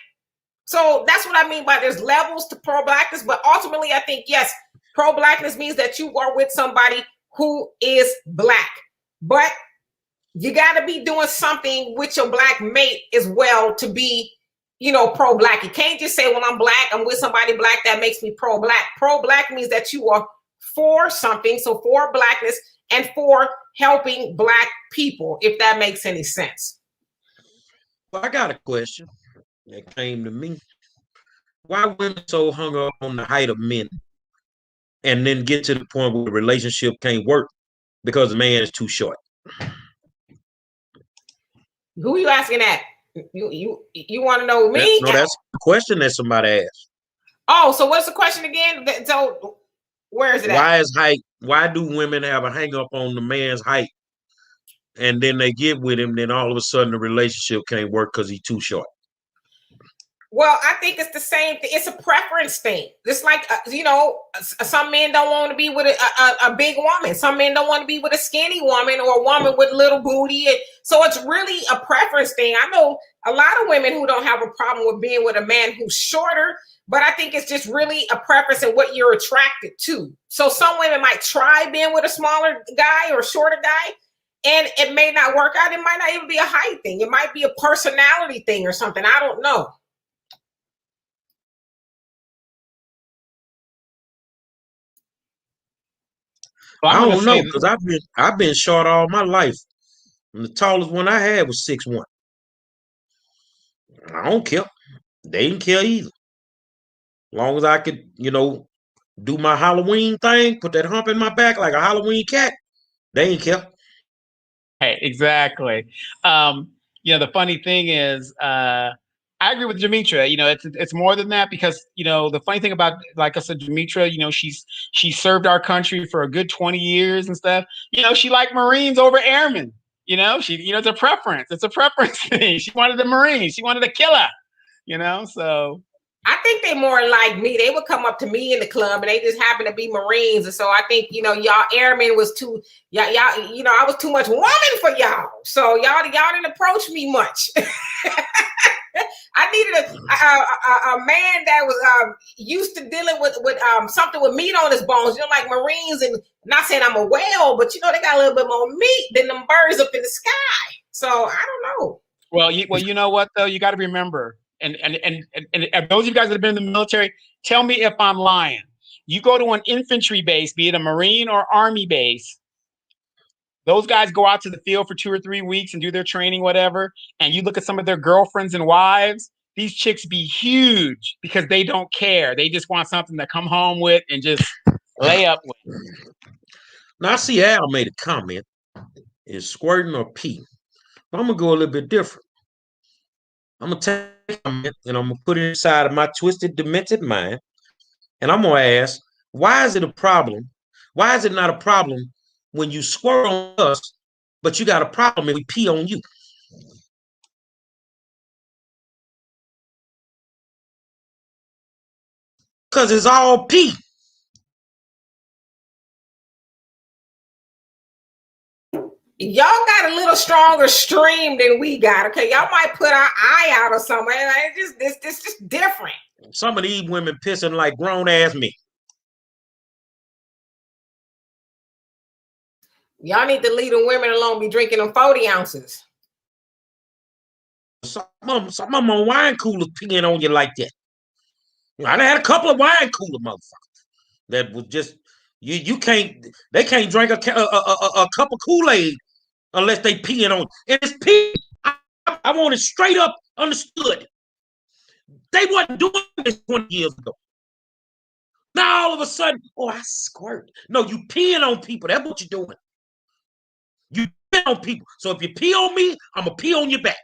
So that's what I mean by there's levels to pro-blackness. But ultimately, I think, yes, pro-blackness means that you are with somebody who is black. But you got to be doing something with your black mate as well to be, pro-black. You can't just say, well, I'm black, I'm with somebody black, that makes me pro-black. Pro-black means that you are for something, so for blackness and for helping black people, if that makes any sense. Well, I got a question that came to me. Why women so hung up on the height of men and then get to the point where the relationship can't work because the man is too short? Who are you asking that? You want to know me? No, that's the question that somebody asked. Oh, so what's the question again? So where is it Why at? is height why do women have a hang up on the man's height, and then they get with him, then all of a sudden the relationship can't work because he's too short? Well, I think it's the same thing. It's a preference thing. Just like, some men don't want to be with a big woman. Some men don't want to be with a skinny woman or a woman with little booty. And so it's really a preference thing. I know a lot of women who don't have a problem with being with a man who's shorter, but I think it's just really a preference and what you're attracted to. So some women might try being with a smaller guy or a shorter guy, and it may not work out. It might not even be a height thing. It might be a personality thing or something. I don't know. Well, I don't know, because I've been short all my life. And the tallest one I had was 6'1". I don't care. They didn't care either. As long as I could, do my Halloween thing, put that hump in my back like a Halloween cat, they ain't care. Hey, exactly. The funny thing is, I agree with Demetra. It's more than that, because the funny thing about, like I said, Demetra, she served our country for a good 20 years and stuff. She liked Marines over airmen. It's a preference. It's a preference thing. She wanted the Marines. She wanted a killer. So. I think they more like me. They would come up to me in the club and they just happen to be Marines. And so I think, y'all airmen was too, y'all, I was too much woman for y'all. So y'all didn't approach me much. I needed a man that was used to dealing with something with meat on his bones, like Marines. And not saying I'm a whale, but they got a little bit more meat than them birds up in the sky. So I don't know. Well, you know what though? You got to remember, and those of you guys that have been in the military, tell me if I'm lying. You go to an infantry base, be it a Marine or Army base. Those guys go out to the field for 2 or 3 weeks and do their training, whatever. And you look at some of their girlfriends and wives, these chicks be huge because they don't care. They just want something to come home with and just lay up with. Now, I see Al made a comment. Is squirting or pee? I'm going to go a little bit different. I'm going to take a comment and I'm going to put it inside of my twisted, demented mind. And I'm going to ask, why is it a problem? Why is it not a problem when you squirt on us, but you got a problem if we pee on you? Because it's all pee. Y'all got a little stronger stream than we got. Okay, y'all might put our eye out or something. It's just different. Some of these women pissing like grown ass me. Y'all need to leave the women alone. Be drinking them 40 ounces. Some of them on wine coolers peeing on you like that. I done had a couple of wine cooler motherfuckers that was just they can't drink a cup of Kool-Aid unless they peeing on. And it's pee. I want it straight up understood. They wasn't doing this 20 years ago. Now all of a sudden, I squirt. No, you peeing on people. That's what you're doing. You pee on people. So if you pee on me, I'm gonna pee on your back.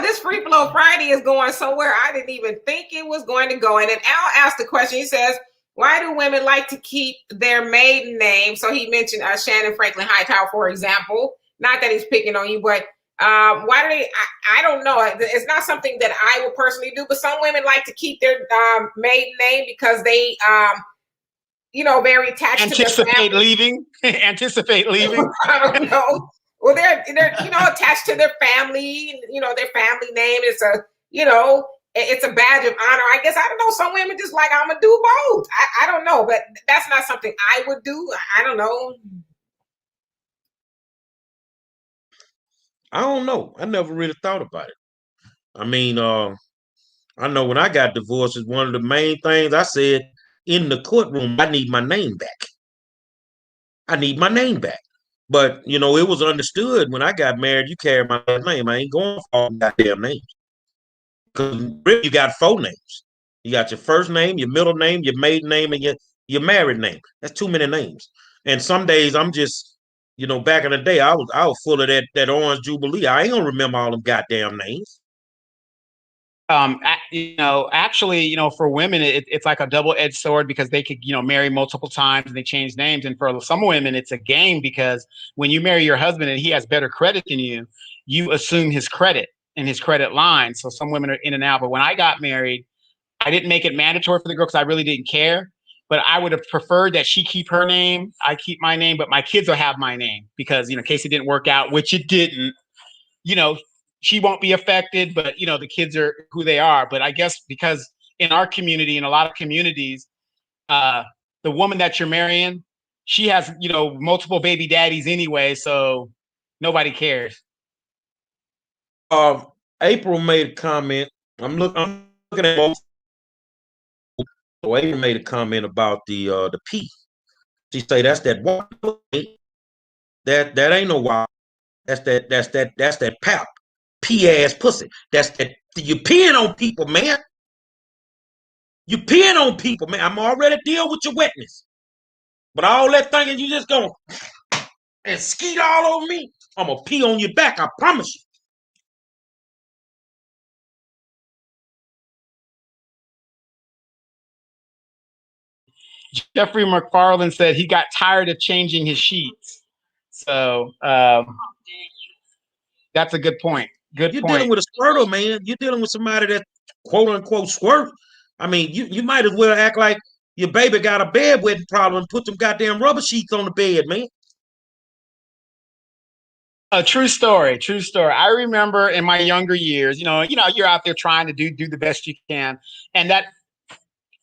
This Free Flow Friday is going somewhere I didn't even think it was going to go. And then Al asked the question. He says, why do women like to keep their maiden name? So he mentioned Shannon Franklin Hightower, for example. Not that he's picking on you, but why do they? I don't know. It's not something that I would personally do, but some women like to keep their maiden name because they, very attached to their family. Anticipate leaving. I don't know. Well, they're attached to their family. Their family name is it's a badge of honor. I guess, I don't know. Some women just like, I'm gonna do both. I don't know, but that's not something I would do. I don't know. I don't know. I never really thought about it. I mean, I know when I got divorced, it's one of the main things I said in the courtroom, I need my name back. I need my name back. But, it was understood when I got married, you carry my last name. I ain't going for all goddamn names. Because you got 4 names. You got your first name, your middle name, your maiden name, and your married name. That's too many names. And some days I'm just, back in the day, I was full of that Orange Jubilee. I ain't gonna remember all them goddamn names. Actually, for women, it's like a double-edged sword because they could, marry multiple times and they change names. And for some women, it's a game because when you marry your husband and he has better credit than you assume his credit and his credit line. So some women are in and out. But when I got married, I didn't make it mandatory for the girl because I really didn't care. But I would have preferred that she keep her name, I keep my name, but my kids will have my name because, in case it didn't work out, which it didn't, she won't be affected, but the kids are who they are. But I guess because in our community, in a lot of communities, the woman that you're marrying, she has, multiple baby daddies anyway, so nobody cares. April made a comment. I'm looking at both. So April made a comment about the P. She say that's that one. That ain't no wild. That's that pap. P ass pussy. That's that you peeing on people, man. You peeing on people, man. I'm already deal with your wetness. But all that thinking you just gonna and skeet all over me, I'm gonna pee on your back, I promise you. Jeffrey McFarland said he got tired of changing his sheets. So that's a good point. You're dealing with a squirter, man. You're dealing with somebody that quote unquote squirt. I mean, you might as well act like your baby got a bedwetting problem and put them goddamn rubber sheets on the bed, man. A true story. I remember in my younger years, you're out there trying to do the best you can. And that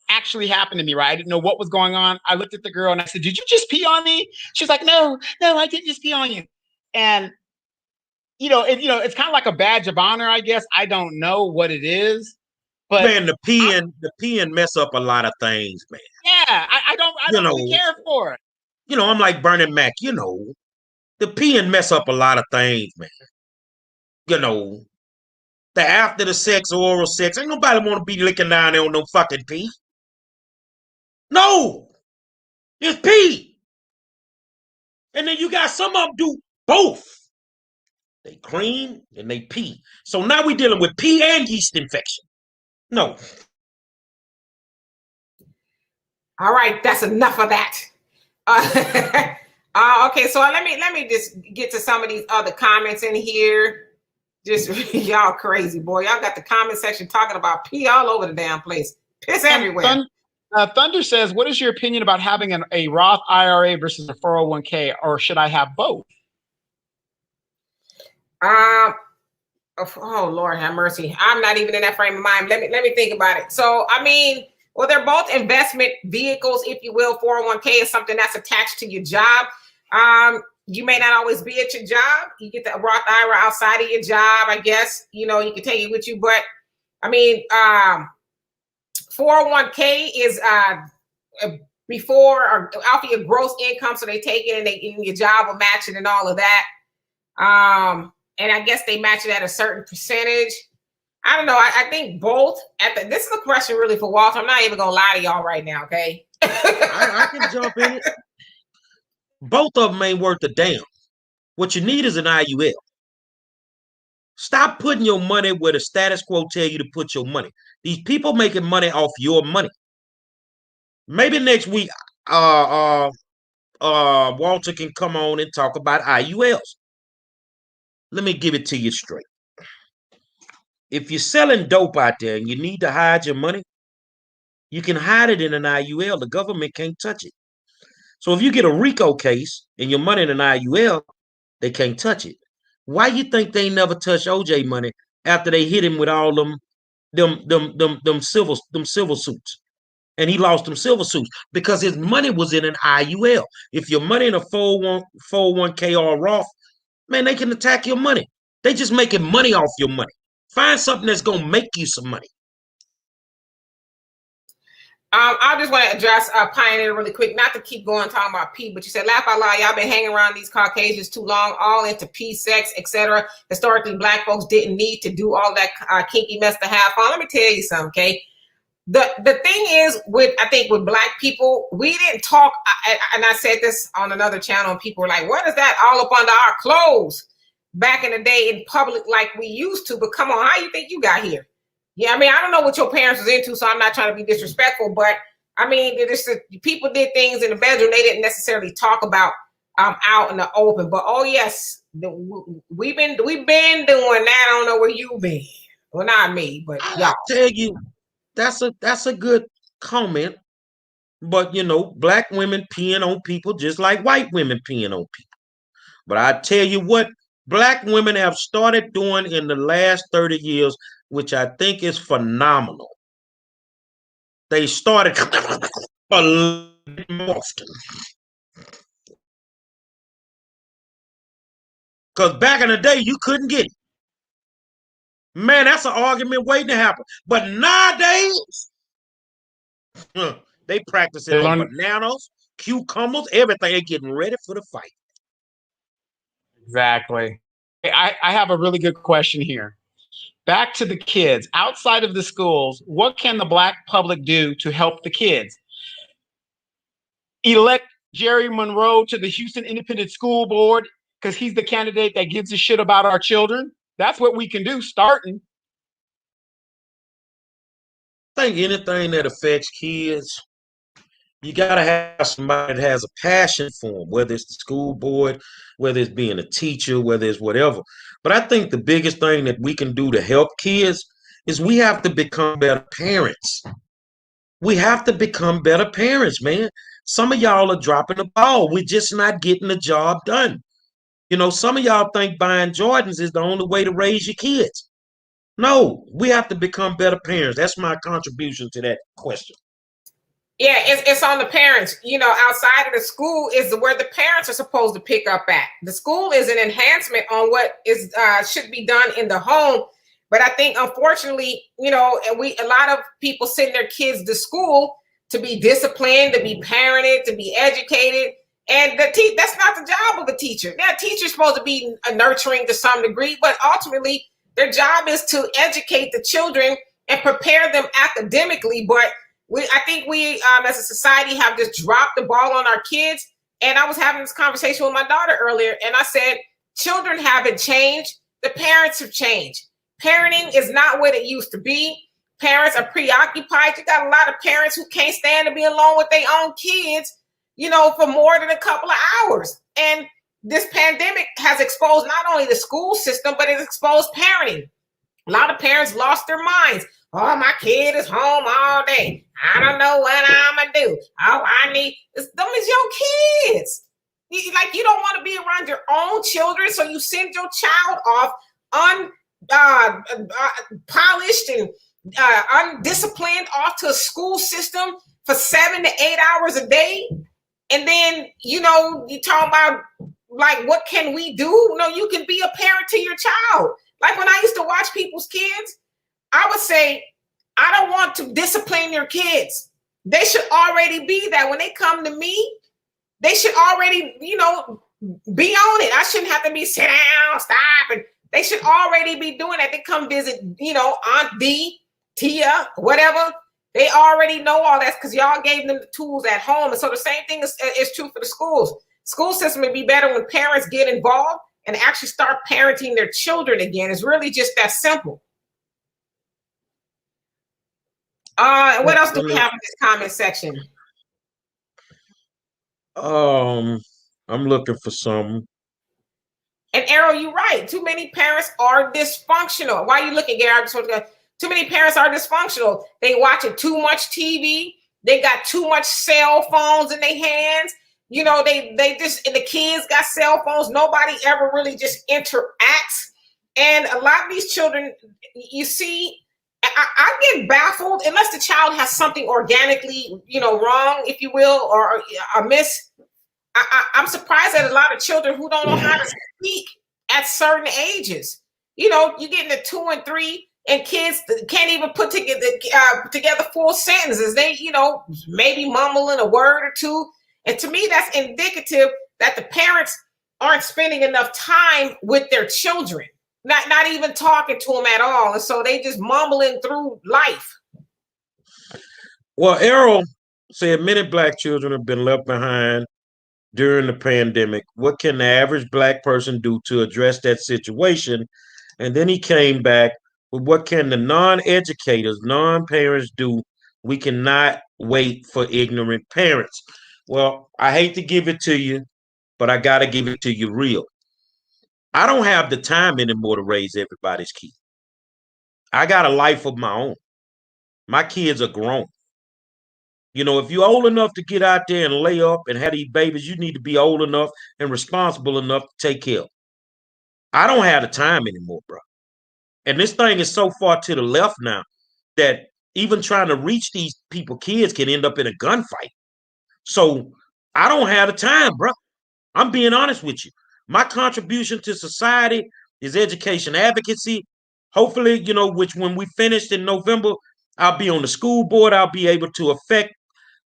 actually happened to me, right? I didn't know what was going on. I looked at the girl and I said, "Did you just pee on me?" She's like, No, I didn't just pee on you. And it's kind of like a badge of honor, I guess. I don't know what it is, but man, the peeing mess up a lot of things, man. Yeah, I don't really care for it. I'm like Bernie Mac. The peeing mess up a lot of things, man. The after the sex, oral sex, ain't nobody want to be licking down there on no fucking pee. No, it's pee. And then you got some of them do both. They clean and they pee. So now we're dealing with pee and yeast infection. No. All right, that's enough of that. Okay, so let me just get to some of these other comments in here. Just y'all crazy, boy. Y'all got the comment section talking about pee all over the damn place. Piss everywhere. Thunder says, what is your opinion about having a Roth IRA versus a 401k, or should I have both? Oh Lord have mercy. I'm not even in that frame of mind. Let me think about it. So I mean, well, they're both investment vehicles, if you will. 401k is something that's attached to your job. You may not always be at your job. You get the Roth IRA outside of your job, I guess. You can take it with you. But I mean, 401k is before or after your gross income. So they take it and your job will match it and all of that. And I guess they match it at a certain percentage. I don't know. I think both. This is a question really for Walter. I'm not even gonna lie to y'all right now, okay? I can jump in it. Both of them ain't worth a damn. What you need is an IUL. Stop putting your money where the status quo tell you to put your money. These people making money off your money. Maybe next week, Walter can come on and talk about IULs. Let me give it to you straight. If you're selling dope out there and you need to hide your money, you can hide it in an IUL. The government can't touch it. So if you get a RICO case and your money in an IUL, they can't touch it. Why you think they never touched OJ money after they hit him with all them civil suits? And he lost them civil suits because his money was in an IUL. If your money in a 401k or a Roth, man, they can attack your money. They just making money off your money. Find something that's gonna make you some money. I just want to address Pioneer really quick, not to keep going talking about P, but you said, laugh out loud, y'all been hanging around these Caucasians too long, all into P, sex, etc. Historically, Black folks didn't need to do all that kinky mess to have fun. Let me tell you something, okay? The thing is, I think with Black people, we didn't talk, and I said this on another channel, and people were like, what is that all up under our clothes back in the day in public like we used to? But come on, how you think you got here? Yeah, I mean, I don't know what your parents was into, so I'm not trying to be disrespectful, but I mean, people did things in the bedroom they didn't necessarily talk about out in the open. But oh yes, we've been doing that. I don't know where you've been. Well, not me, but I y'all. tell you, that's a good comment. But black women peeing on people just like white women peeing on people. But I tell you what, black women have started doing in the last 30 years, which I think is phenomenal. They started a little bit more often. Because back in the day, you couldn't get it. Man, that's an argument waiting to happen. But nowadays, they practice it They on learn bananas, cucumbers, everything. They're getting ready for the fight. exactly. I have a really good question here. Back to the kids. Outside of the schools, what can the black public do to help the kids? Elect Jerry Monroe to the Houston Independent School Board because he's the candidate that gives a shit about our children. That's what we can do starting. I think anything that affects kids, you got to have somebody that has a passion for them, whether it's the school board, whether it's being a teacher, whether it's whatever. But I think the biggest thing that we can do to help kids is we have to become better parents. We have to become better parents, man. Some of y'all are dropping the ball. We're just not getting the job done. Some of y'all think buying Jordans is the only way to raise your kids. No, we have to become better parents. That's my contribution to that question. Yeah, it's on the parents. Outside of the school is where the parents are supposed to pick up at. The school is an enhancement on what is should be done in the home. But I think, unfortunately, and a lot of people send their kids to school to be disciplined, to be parented, to be educated, and that's not the job of a teacher. Yeah, a teacher's supposed to be nurturing to some degree, but ultimately their job is to educate the children and prepare them academically. But I think we, as a society, have just dropped the ball on our kids. And I was having this conversation with my daughter earlier, and I said, children haven't changed. The parents have changed. Parenting is not what it used to be. Parents are preoccupied. You got a lot of parents who can't stand to be alone with their own kids, for more than a couple of hours. And this pandemic has exposed not only the school system, but it's exposed parenting. A lot of parents lost their minds. Oh, my kid is home all day. I don't know what I'm going to do. Oh, them is your kids. You don't want to be around your own children, so you send your child off polished and undisciplined off to a school system for 7 to 8 hours a day. And then, you talk about, what can we do? No, you can be a parent to your child. Like when I used to watch people's kids, I would say, I don't want to discipline your kids. They should already be that. When they come to me, they should already, be on it. I shouldn't have to be sit down, stop. And they should already be doing that. They come visit, Aunt D, Tia, whatever. They already know all that because y'all gave them the tools at home. And so the same thing is true for the schools. School system would be better when parents get involved and actually start parenting their children again. It's really just that simple. And what else do we have in this comment section? I'm looking for something. And Errol, you're right. Too many parents are dysfunctional. Why are you looking, Gary? Too many parents are dysfunctional. They watching too much TV. They got too much cell phones in their hands. They just, and the kids got cell phones. Nobody ever really just interacts. And a lot of these children, you see, I get baffled unless the child has something organically, wrong, if you will, or amiss. I'm surprised at a lot of children who don't know how to speak at certain ages. You get into 2 and 3, and kids can't even put together full sentences. They, maybe mumbling a word or two. And to me, that's indicative that the parents aren't spending enough time with their children. Not even talking to them at all. And so they just mumbling through life. Well, Errol said many black children have been left behind during the pandemic. What can the average black person do to address that situation? And then he came back But what can the non-educators, non-parents do? We cannot wait for ignorant parents. Well, I hate to give it to you, but I got to give it to you real. I don't have the time anymore to raise everybody's kid. I got a life of my own. My kids are grown. If you're old enough to get out there and lay up and have these babies, you need to be old enough and responsible enough to take care of them. I don't have the time anymore, bro. And this thing is so far to the left now that even trying to reach these people, kids, can end up in a gunfight. So I don't have the time, bro. I'm being honest with you. My contribution to society is education advocacy. Hopefully, which when we finished in November, I'll be on the school board. I'll be able to affect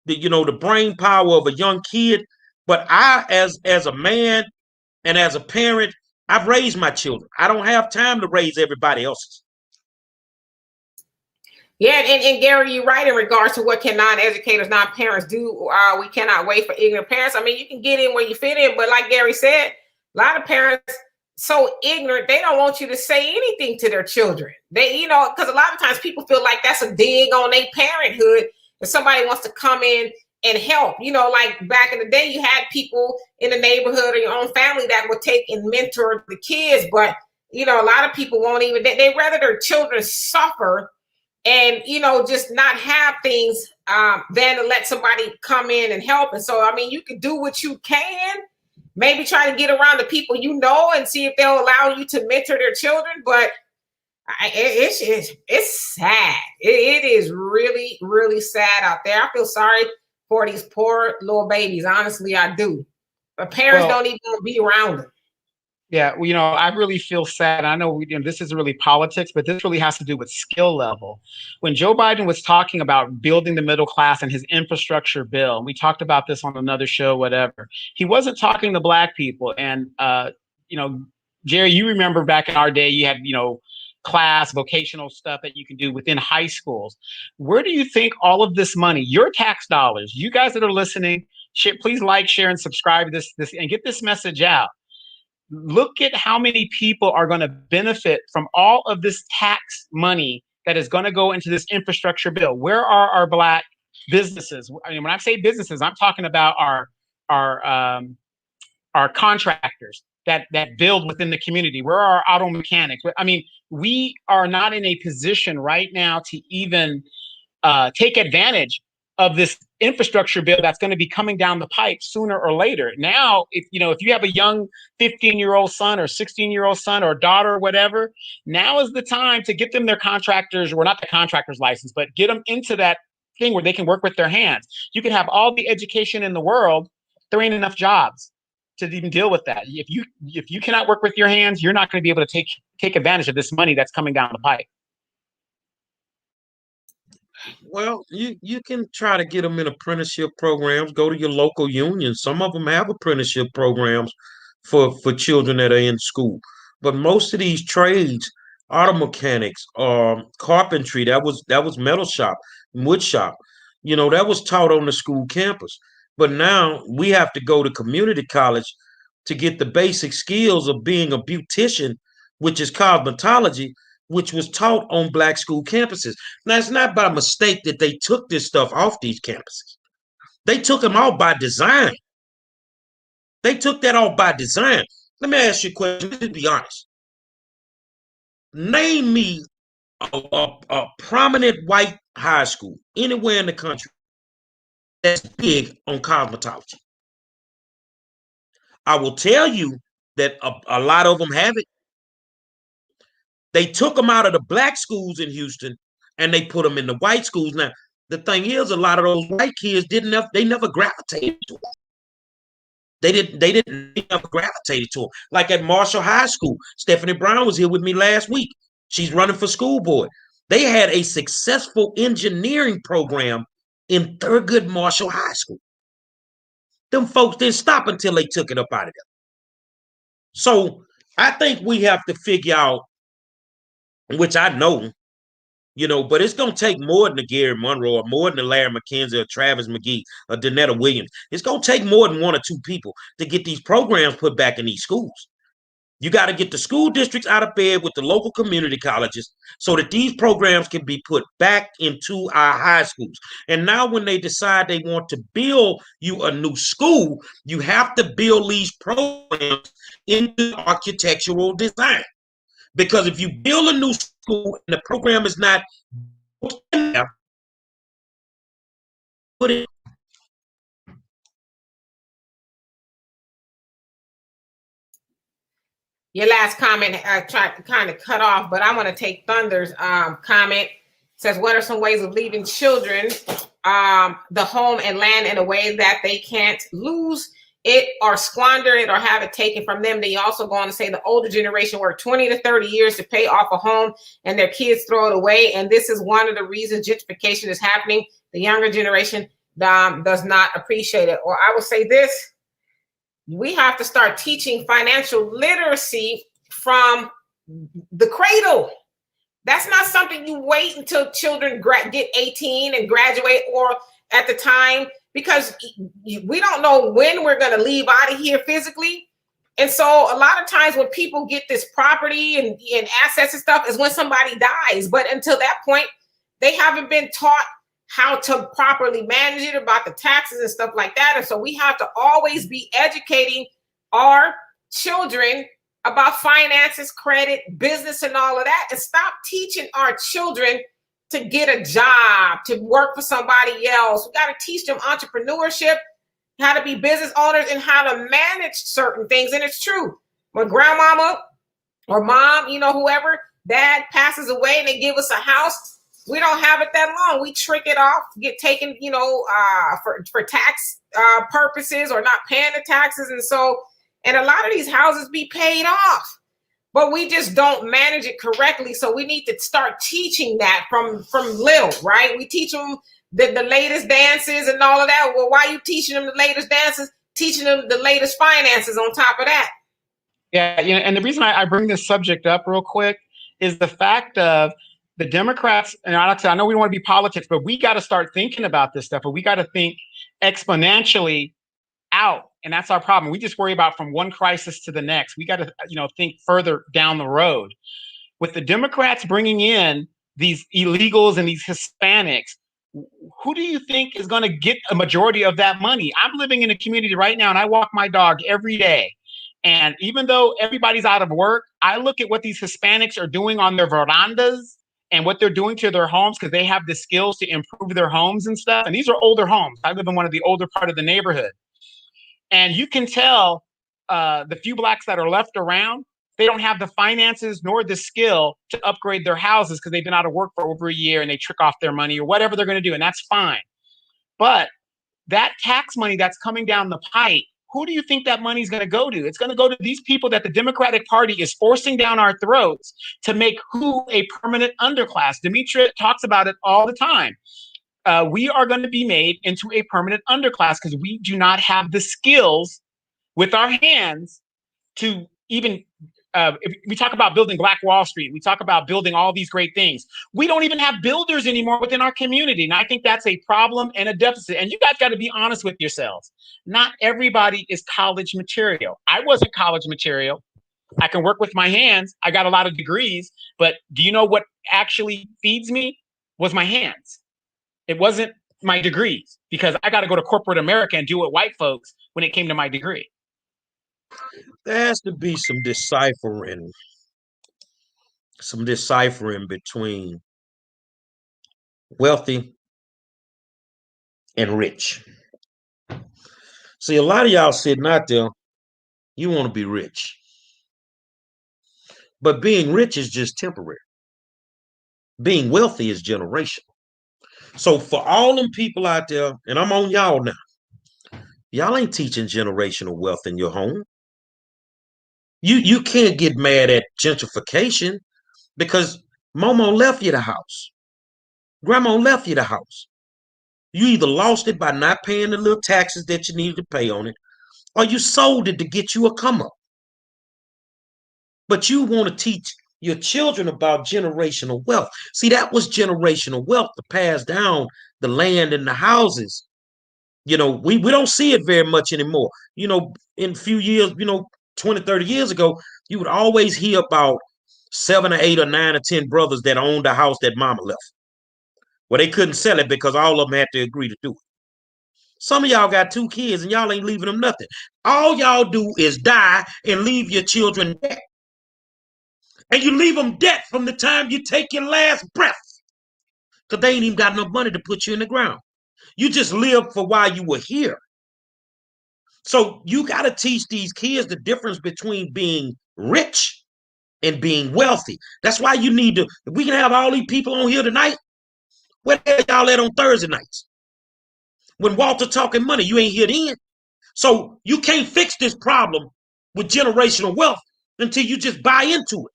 the brain power of a young kid. But I, as a man and as a parent, I've raised my children. I don't have time to raise everybody else's. Yeah, and Gary, you're right in regards to what can non-educators, non-parents do. We cannot wait for ignorant parents. I mean, you can get in where you fit in, but like Gary said, a lot of parents so ignorant, they don't want you to say anything to their children. They, because a lot of times people feel like that's a dig on their parenthood if somebody wants to come in and help. Like back in the day, you had people in the neighborhood or your own family that would take and mentor the kids, but a lot of people won't even. They rather their children suffer and just not have things than to let somebody come in and help. And so, I mean, you can do what you can. Maybe try to get around the people and see if they'll allow you to mentor their children. But it's sad. It is really, really sad out there. I feel sorry for these poor little babies. Honestly, I do. But parents don't even want to be around them. Yeah, well, I really feel sad. I know this isn't really politics, but this really has to do with skill level. When Joe Biden was talking about building the middle class and his infrastructure bill, and we talked about this on another show, whatever, he wasn't talking to Black people. And, Jerry, you remember back in our day, you had, class, vocational stuff that you can do within high schools. Where do you think all of this money, your tax dollars, you guys that are listening, please like, share, and subscribe to this and get this message out. Look at how many people are going to benefit from all of this tax money that is going to go into this infrastructure bill. Where are our Black businesses? I mean, when I say businesses, I'm talking about our contractors that build within the community. Where are our auto mechanics? I mean, we are not in a position right now to even take advantage of this infrastructure bill that's going to be coming down the pipe sooner or later. Now, if you have a young 15-year-old son or 16-year-old son or daughter or whatever, now is the time to get them their contractors, or not the contractor's license, but get them into that thing where they can work with their hands. You can have all the education in the world, there ain't enough jobs to even deal with that. If you cannot work with your hands, you're not going to be able to take advantage of this money that's coming down the pipe. Well, you can try to get them in apprenticeship programs. Go to your local union. Some of them have apprenticeship programs for children that are in school. But most of these trades, auto mechanics, carpentry, that was metal shop, wood shop, that was taught on the school campus. But now we have to go to community college to get the basic skills of being a beautician, which is cosmetology, which was taught on Black school campuses. Now, it's not by mistake that they took this stuff off these campuses. They took them out by design. They took that off by design. Let me ask you a question. Let's be honest. Name me a prominent white high school anywhere in the country that's big on cosmetology. I will tell you that a lot of them have it. They took them out of the Black schools in Houston and they put them in the white schools. Now, the thing is, a lot of those white kids they never gravitated to them. They never gravitated to them. Like at Marshall High School, Stephanie Brown was here with me last week. She's running for school board. They had a successful engineering program in Thurgood Marshall High School. Them folks didn't stop until they took it up out of them. So I think we have to figure out, which I know, but it's going to take more than a Gary Monroe or more than a Larry McKenzie or Travis McGee or Danetta Williams. It's going to take more than one or two people to get these programs put back in these schools. You got to get the school districts out of bed with the local community colleges so that these programs can be put back into our high schools. And now when they decide they want to build you a new school, you have to build these programs into architectural design. Because if you build a new school and the program is not in there, put it. Your last comment tried to kind of cut off, but I want to take Thunder's comment. It says, what are some ways of leaving children the home and land in a way that they can't lose it or squander it or have it taken from them? They also go on to say the older generation work 20 to 30 years to pay off a home and their kids throw it away. And this is one of the reasons gentrification is happening. The younger generation does not appreciate it. Or I will say this. We have to start teaching financial literacy from the cradle. That's not something you wait until children get 18 and graduate or at the time, because we don't know when we're going to leave out of here physically. And so a lot of times when people get this property and assets and stuff is when somebody dies. But until that point, they haven't been taught how to properly manage it, about the taxes and stuff like that. And so we have to always be educating our children about finances, credit, business, and all of that, and stop teaching our children to get a job, to work for somebody else. We got to teach them entrepreneurship, how to be business owners, and how to manage certain things. And it's true. When grandmama or mom, whoever, dad passes away and they give us a house, we don't have it that long. We trick it off, get taken, for tax purposes or not paying the taxes. And a lot of these houses be paid off, but we just don't manage it correctly. So we need to start teaching that from little, right? We teach them the latest dances and all of that. Well, why are you teaching them the latest dances? Teaching them the latest finances on top of that. Yeah, and the reason I bring this subject up real quick is the fact of the Democrats, and Alex, I know we don't want to be politics, but we got to start thinking about this stuff, but we got to think exponentially out. And that's our problem. We just worry about from one crisis to the next. We got to, think further down the road. With the Democrats bringing in these illegals and these Hispanics, who do you think is going to get a majority of that money? I'm living in a community right now and I walk my dog every day. And even though everybody's out of work, I look at what these Hispanics are doing on their verandas and what they're doing to their homes, because they have the skills to improve their homes and stuff. And these are older homes. I live in one of the older part of the neighborhood. And you can tell the few blacks that are left around, they don't have the finances nor the skill to upgrade their houses because they've been out of work for over a year and they trick off their money or whatever they're going to do. And that's fine. But that tax money that's coming down the pipe, who do you think that money is going to go to? It's going to go to these people that the Democratic Party is forcing down our throats to make who a permanent underclass. Demetria talks about it all the time. We are going to be made into a permanent underclass because we do not have the skills with our hands to even, if we talk about building Black Wall Street, we talk about building all these great things. We don't even have builders anymore within our community. And I think that's a problem and a deficit. And you guys got to be honest with yourselves. Not everybody is college material. I wasn't college material. I can work with my hands. I got a lot of degrees, but do you know what actually feeds me? Was my hands. It wasn't my degrees, because I got to go to corporate America and deal with white folks when it came to my degree. There has to be some deciphering between wealthy and rich. See, a lot of y'all sitting out there, you want to be rich. But being rich is just temporary. Being wealthy is generational. So for all them people out there, and I'm on y'all now, y'all ain't teaching generational wealth in your home. You can't get mad at gentrification because Momo left you the house. Grandma left you the house. You either lost it by not paying the little taxes that you needed to pay on it, or you sold it to get you a come up. But you want to teach your children about generational wealth. See, that was generational wealth to pass down the land and the houses. We don't see it very much anymore. In a few years, 20, 30 years ago, you would always hear about 7 or 8 or 9 or 10 brothers that owned the house that mama left. Well, they couldn't sell it because all of them had to agree to do it. Some of y'all got 2 kids and y'all ain't leaving them nothing. All y'all do is die and leave your children debt. And you leave them debt from the time you take your last breath. Because they ain't even got enough money to put you in the ground. You just live for while you were here. So you got to teach these kids the difference between being rich and being wealthy. That's why you need to, we can have all these people on here tonight. Where the hell y'all at on Thursday nights? When Walter talking money, you ain't here then. So you can't fix this problem with generational wealth until you just buy into it.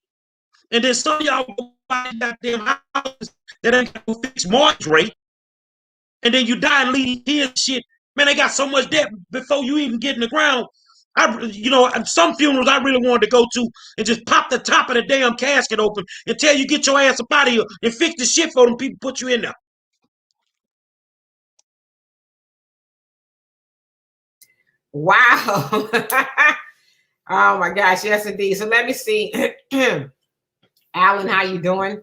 And then some of y'all go buy goddamn houses that ain't got to fix mortgage rate. And then you die and leave kids shit. Man, they got so much debt before you even get in the ground. Some funerals I really wanted to go to and just pop the top of the damn casket open and tell you get your ass up out of here and fix the shit for them people put you in there. Wow. Oh my gosh, yes indeed. So let me see. Alan, how you doing?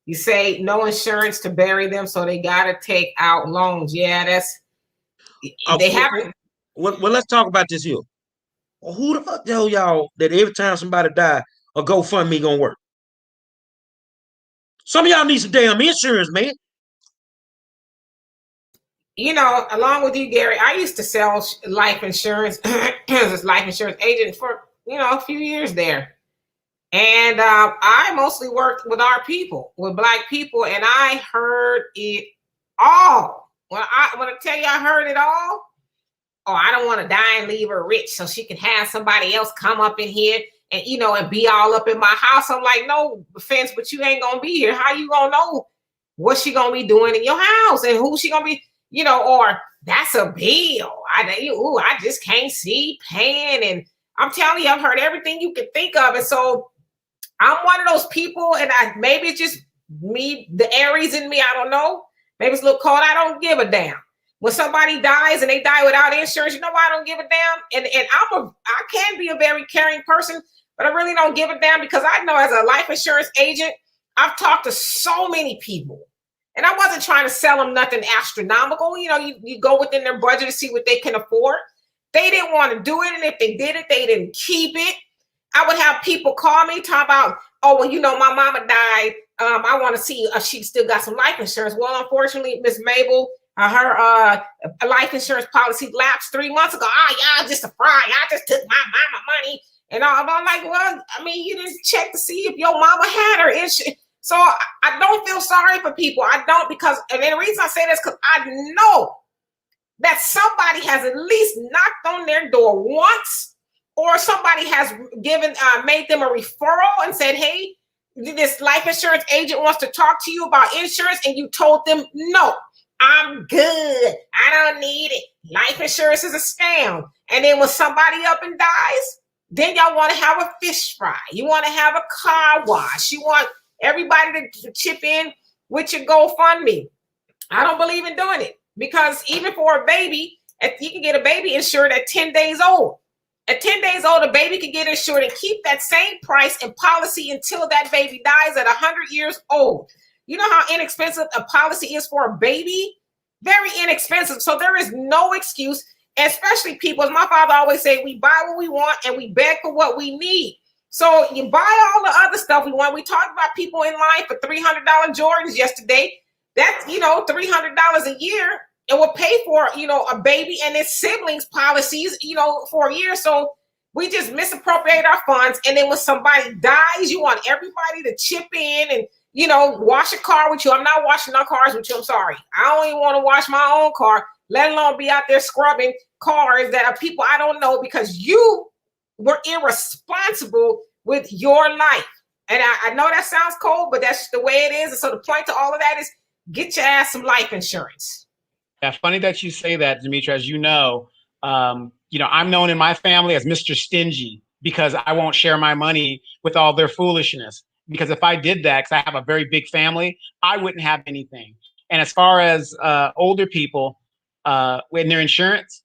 You say no insurance to bury them, so they gotta take out loans. Yeah, that's they haven't. Well, let's talk about this here. Who the fuck tell y'all that every time somebody die, a GoFundMe gonna work? Some of y'all need some damn insurance, man. Along with you, Gary, I used to sell life insurance as a life insurance agent for a few years there. And I mostly worked with our people, with Black people, and I heard it all. When I tell you I heard it all, I don't want to die and leave her rich so she can have somebody else come up in here and and be all up in my house. I'm like, no offense, but you ain't gonna be here. How you gonna know what she gonna be doing in your house and who she gonna be? Or that's a bill. I just can't see paying. And I'm telling you, I've heard everything you can think of, and so I'm one of those people, and maybe it's just me, the Aries in me. I don't know. Maybe it's a little cold. I don't give a damn. When somebody dies and they die without insurance, why I don't give a damn? And I can be a very caring person, but I really don't give a damn because I know as a life insurance agent, I've talked to so many people, and I wasn't trying to sell them nothing astronomical. You go within their budget to see what they can afford. They didn't want to do it, and if they did it, they didn't keep it. I would have people call me, talk about, my mama died. I want to see if she still got some life insurance. Well, unfortunately, Miss Mabel, her life insurance policy lapsed 3 months ago. Yeah, just a fraud. I just took my mama money. And I'm like, well, you didn't check to see if your mama had her insurance. So I don't feel sorry for people. I don't, and the reason I say this, because I know that somebody has at least knocked on their door once, or somebody has made them a referral and said, hey, this life insurance agent wants to talk to you about insurance, and you told them, no, I'm good. I don't need it. Life insurance is a scam. And then when somebody up and dies, then y'all want to have a fish fry. You want to have a car wash. You want everybody to chip in with your GoFundMe. I don't believe in doing it, because even for a baby, you can get a baby insured at 10 days old. At 10 days old, a baby can get insured and keep that same price and policy until that baby dies at 100 years old. You know how inexpensive a policy is for a baby? Very inexpensive. So there is no excuse, especially people, as my father always said, we buy what we want and we beg for what we need. So you buy all the other stuff we want. We talked about people in line for $300 Jordans yesterday. That's, $300 a year. It will pay for, a baby and its siblings policies, for a year. So we just misappropriate our funds. And then when somebody dies, you want everybody to chip in and, wash a car with you. I'm not washing no cars with you. I'm sorry. I don't even want to wash my own car, let alone be out there scrubbing cars that are people I don't know, because you were irresponsible with your life. And I know that sounds cold, but that's just the way it is. And so the point to all of that is get your ass some life insurance. Yeah, funny that you say that, Demetra. As I'm known in my family as Mr. Stingy, because I won't share my money with all their foolishness. Because if I did that, because I have a very big family, I wouldn't have anything. And as far as older people with their insurance,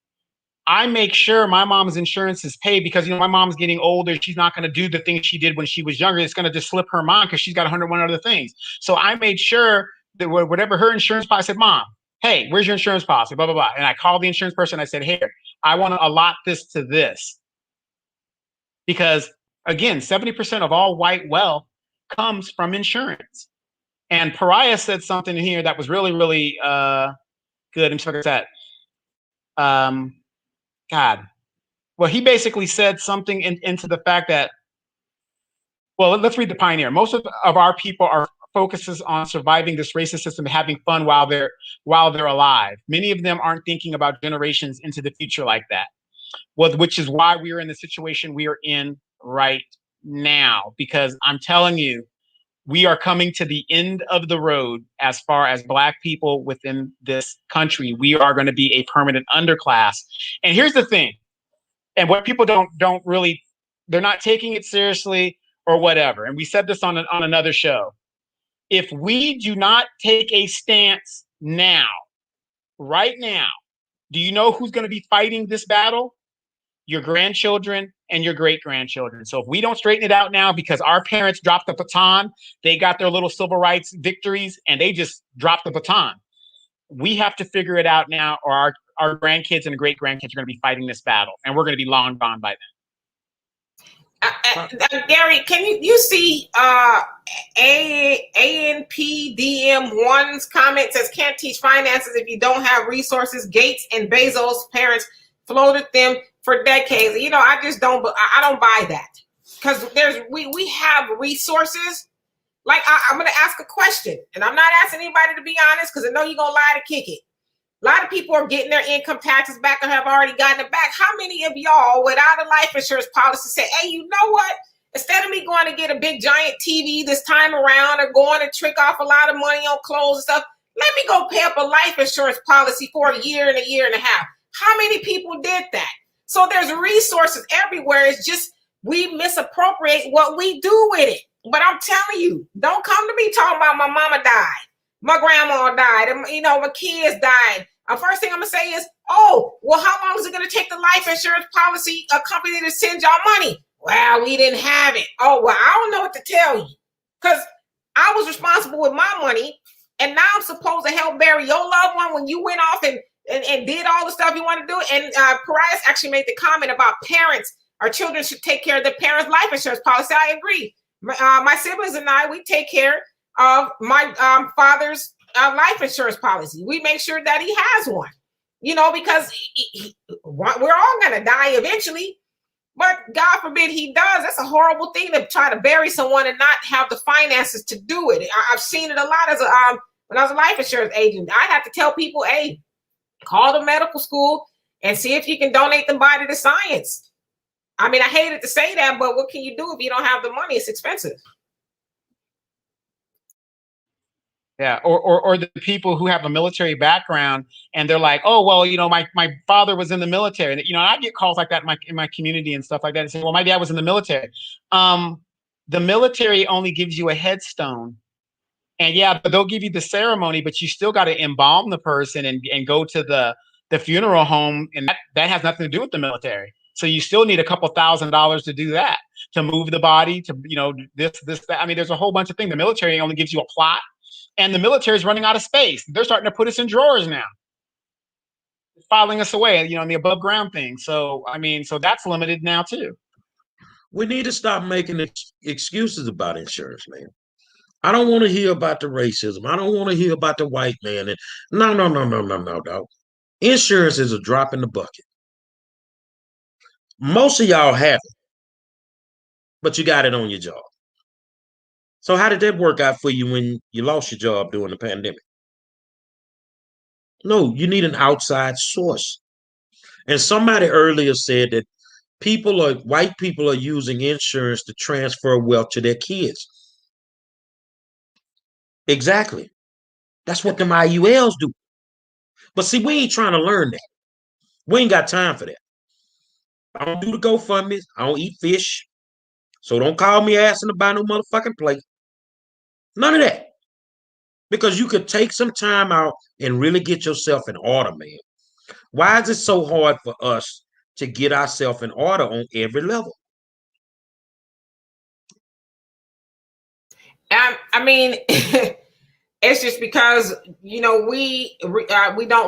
I make sure my mom's insurance is paid because, my mom's getting older. She's not going to do the things she did when she was younger. It's going to just slip her mind because she's got 101 other things. So I made sure that whatever her insurance policy, I said, Mom, hey, where's your insurance policy? Blah, blah, blah. And I called the insurance person. I said, here, I want to allot this to this. Because, again, 70% of all white wealth comes from insurance. And Pariah said something in here that was really, really good. I'm sorry, that. God. Well, he basically said something into the fact that, well, let's read the Pioneer. Most of our people are focuses on surviving this racist system, having fun while they're alive. Many of them aren't thinking about generations into the future like that. Well, which is why we are in the situation we are in right now, because I'm telling you, we are coming to the end of the road as far as Black people within this country. We are going to be a permanent underclass. And here's the thing, and what people don't really, they're not taking it seriously or whatever. And we said this on another show. If we do not take a stance now, right now, do you know who's going to be fighting this battle? Your grandchildren and your great-grandchildren. So if we don't straighten it out now because our parents dropped the baton, they got their little civil rights victories and they just dropped the baton. We have to figure it out now, or our grandkids and great-grandkids are going to be fighting this battle, and we're going to be long gone by then. Gary, can you see ANPDM1's comment says, can't teach finances if you don't have resources. Gates and Bezos' parents floated them for decades. I just don't buy that, because we have resources. Like, I'm going to ask a question, and I'm not asking anybody to be honest, because I know you're going to lie to kick it. A lot of people are getting their income taxes back or have already gotten it back. How many of y'all without a life insurance policy say, hey, you know what? Instead of me going to get a big giant TV this time around or going to trick off a lot of money on clothes and stuff, let me go pay up a life insurance policy for a year and a half. How many people did that? So there's resources everywhere. It's just we misappropriate what we do with it. But I'm telling you, don't come to me talking about my mama died, my grandma died, and my kids died. First thing I'm gonna say is, oh, well, how long is it gonna take the life insurance policy company to send y'all money? Well, we didn't have it. Oh, well, I don't know what to tell you, because I was responsible with my money, and now I'm supposed to help bury your loved one when you went off and did all the stuff you want to do. And Pariah actually made the comment about parents, our children should take care of their parents' life insurance policy. I agree. My siblings and I, we take care of my father's life insurance policy. We make sure that he has one, because we're all going to die eventually. But God forbid he does. That's a horrible thing to try to bury someone and not have the finances to do it. I've seen it a lot as when I was a life insurance agent. I had to tell people, hey, call the medical school and see if you can donate the body to science. I mean, I hated to say that, but what can you do if you don't have the money? It's expensive. Yeah, or the people who have a military background and they're like, oh, well, my father was in the military. And, I get calls like that in my community and stuff like that. And say, well, my dad was in the military. The military only gives you a headstone. And yeah, but they'll give you the ceremony, but you still got to embalm the person and go to the funeral home. And that has nothing to do with the military. So you still need a couple $1,000s to do that, to move the body, to, this, that. I mean, there's a whole bunch of things. The military only gives you a plot, and the military is running out of space. They're starting to put us in drawers now, filing us away, in the above ground thing. So, so that's limited now too. We need to stop making excuses about insurance, man. I don't want to hear about the racism. I don't want to hear about the white man. No. Insurance is a drop in the bucket. Most of y'all have it, but you got it on your job. So how did that work out for you when you lost your job during the pandemic? No, you need an outside source. And somebody earlier said that white people are using insurance to transfer wealth to their kids. Exactly. That's what them IULs do. But see, we ain't trying to learn that. We ain't got time for that. I don't do the GoFundMes. I don't eat fish. So don't call me asking to buy no motherfucking plate. None of that. Because you could take some time out and really get yourself in order, man. Why is it so hard for us to get ourselves in order on every level? I mean, it's just because we don't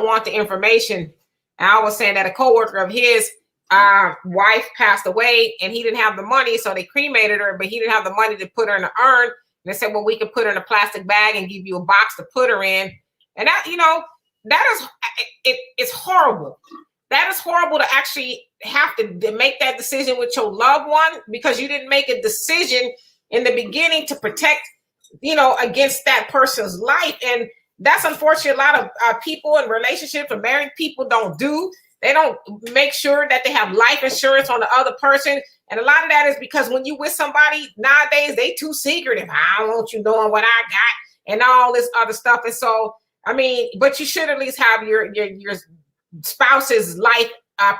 want the information. I was saying that a coworker of his wife passed away, and he didn't have the money, so they cremated her, but he didn't have the money to put her in an urn. And they said, well, we can put her in a plastic bag and give you a box to put her in. And that, that is it's horrible. That is horrible to actually have to make that decision with your loved one because you didn't make a decision in the beginning to protect, against that person's life. And that's unfortunate. A lot of people in relationships or married people don't do. They don't make sure that they have life insurance on the other person. And a lot of that is because when you with somebody nowadays, they too secretive. I don't want you knowing what I got and all this other stuff. And so, I mean, but you should at least have your spouse's life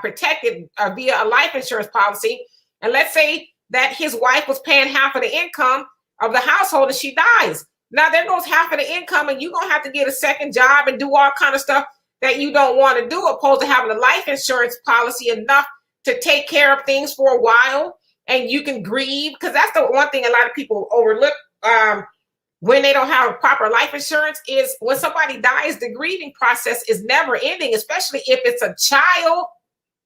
protected via a life insurance policy. And let's say that his wife was paying half of the income of the household and she dies. Now there goes half of the income, and you're gonna have to get a second job and do all kind of stuff that you don't want to do, opposed to having a life insurance policy enough to take care of things for a while, and you can grieve. Because that's the one thing a lot of people overlook when they don't have proper life insurance is when somebody dies, the grieving process is never ending, especially if it's a child.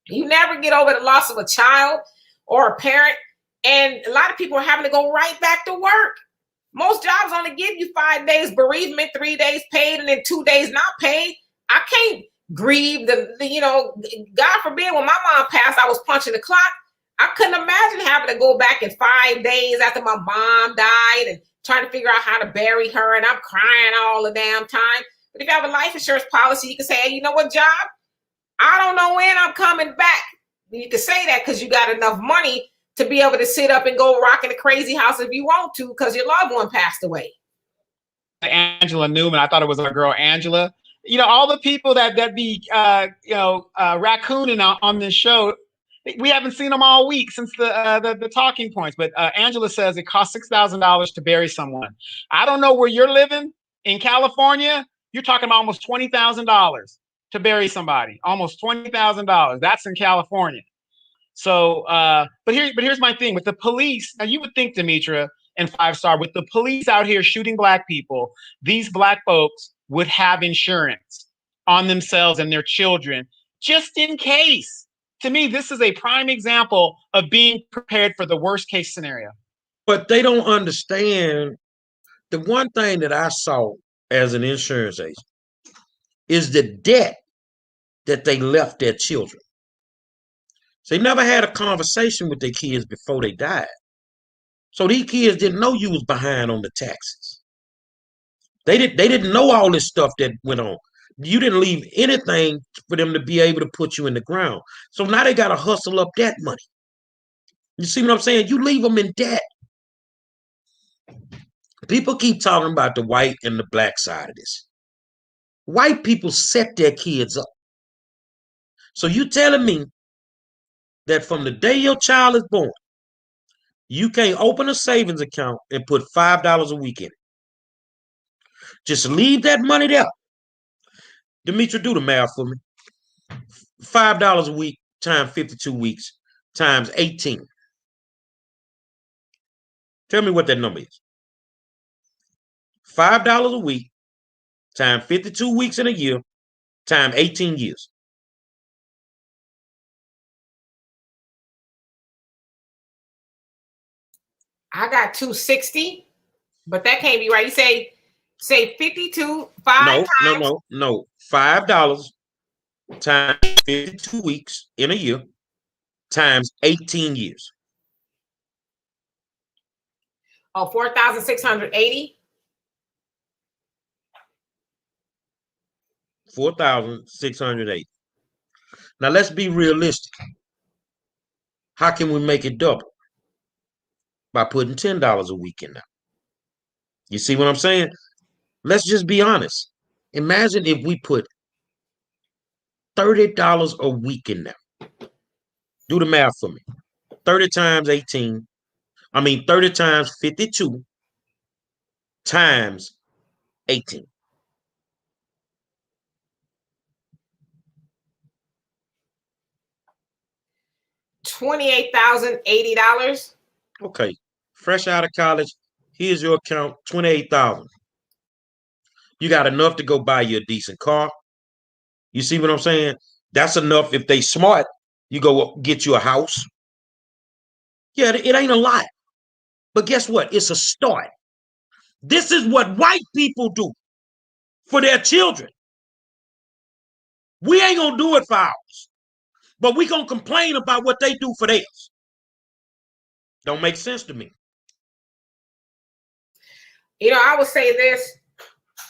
You never get over the loss of a child or a parent. And a lot of people are having to go right back to work. Most jobs only give you 5 days bereavement, 3 days paid, and then 2 days not paid. I can't grieve God forbid, when my mom passed, I was punching the clock. I couldn't imagine having to go back in 5 days after my mom died and trying to figure out how to bury her. And I'm crying all the damn time. But if you have a life insurance policy, you can say, hey, you know what, job? I don't know when I'm coming back. You can say that because you got enough money to be able to sit up and go rock in a crazy house if you want to because your loved one passed away. Angela Newman, I thought it was our girl Angela. All the people that be raccooning on this show, we haven't seen them all week since the talking points. But Angela says it costs $6,000 to bury someone. I don't know where you're living in California. You're talking about almost $20,000 to bury somebody. Almost $20,000. That's in California. So, but here's my thing with the police. Now, you would think, Demetra and Five Star, with the police out here shooting Black people, these Black folks would have insurance on themselves and their children just in case. To me, this is a prime example of being prepared for the worst case scenario. But they don't understand. The one thing that I saw as an insurance agent is the debt that they left their children. So they never had a conversation with their kids before they died. So these kids didn't know you was behind on the taxes. They didn't know all this stuff that went on. You didn't leave anything for them to be able to put you in the ground. So now they got to hustle up that money. You see what I'm saying? You leave them in debt. People keep talking about the white and the Black side of this. White people set their kids up. So you telling me that from the day your child is born, you can't open a savings account and put $5 a week in it. Just leave that money there. Demetra, do the math for me. $5 a week times 52 weeks times 18. Tell me what that number is. $5 a week times 52 weeks in a year times 18 years. I got 260, but that can't be right. You say 52 five times. No. $5 times 52 weeks in a year times 18 years. Oh, 4,680. 4,680. Now let's be realistic. How can we make it double? By putting $10 a week in there. You see what I'm saying? Let's just be honest. Imagine if we put $30 a week in there. Do the math for me. 30 times 18. 30 times 52 times 18. $28,080. Okay. Fresh out of college, here's your account, 28,000. You got enough to go buy you a decent car. You see what I'm saying? That's enough. If they smart, you go get you a house. Yeah, it ain't a lot. But guess what? It's a start. This is what white people do for their children. We ain't gonna do it for ours, but we gonna complain about what they do for theirs. Don't make sense to me. I would say this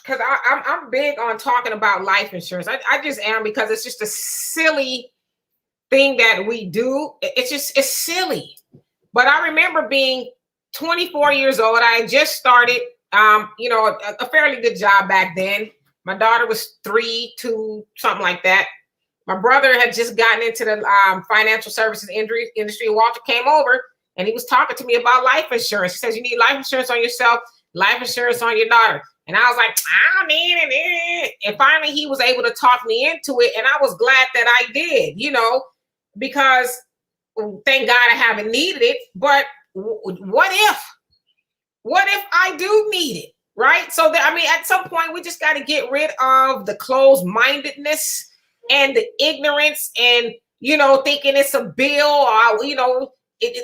because I'm big on talking about life insurance. I just am, because it's just a silly thing that we do. It's silly. But I remember being 24 years old. I had just started, a fairly good job back then. My daughter was 3, 2, something like that. My brother had just gotten into the financial services industry. Walter came over and he was talking to me about life insurance. He says, you need life insurance on yourself, life insurance on your daughter. And I was like, I don't need it. And finally he was able to talk me into it. And I was glad that I did, because thank God I haven't needed it. But what if I do need it? Right? So at some point we just got to get rid of the closed-mindedness and the ignorance and, thinking it's a bill, or,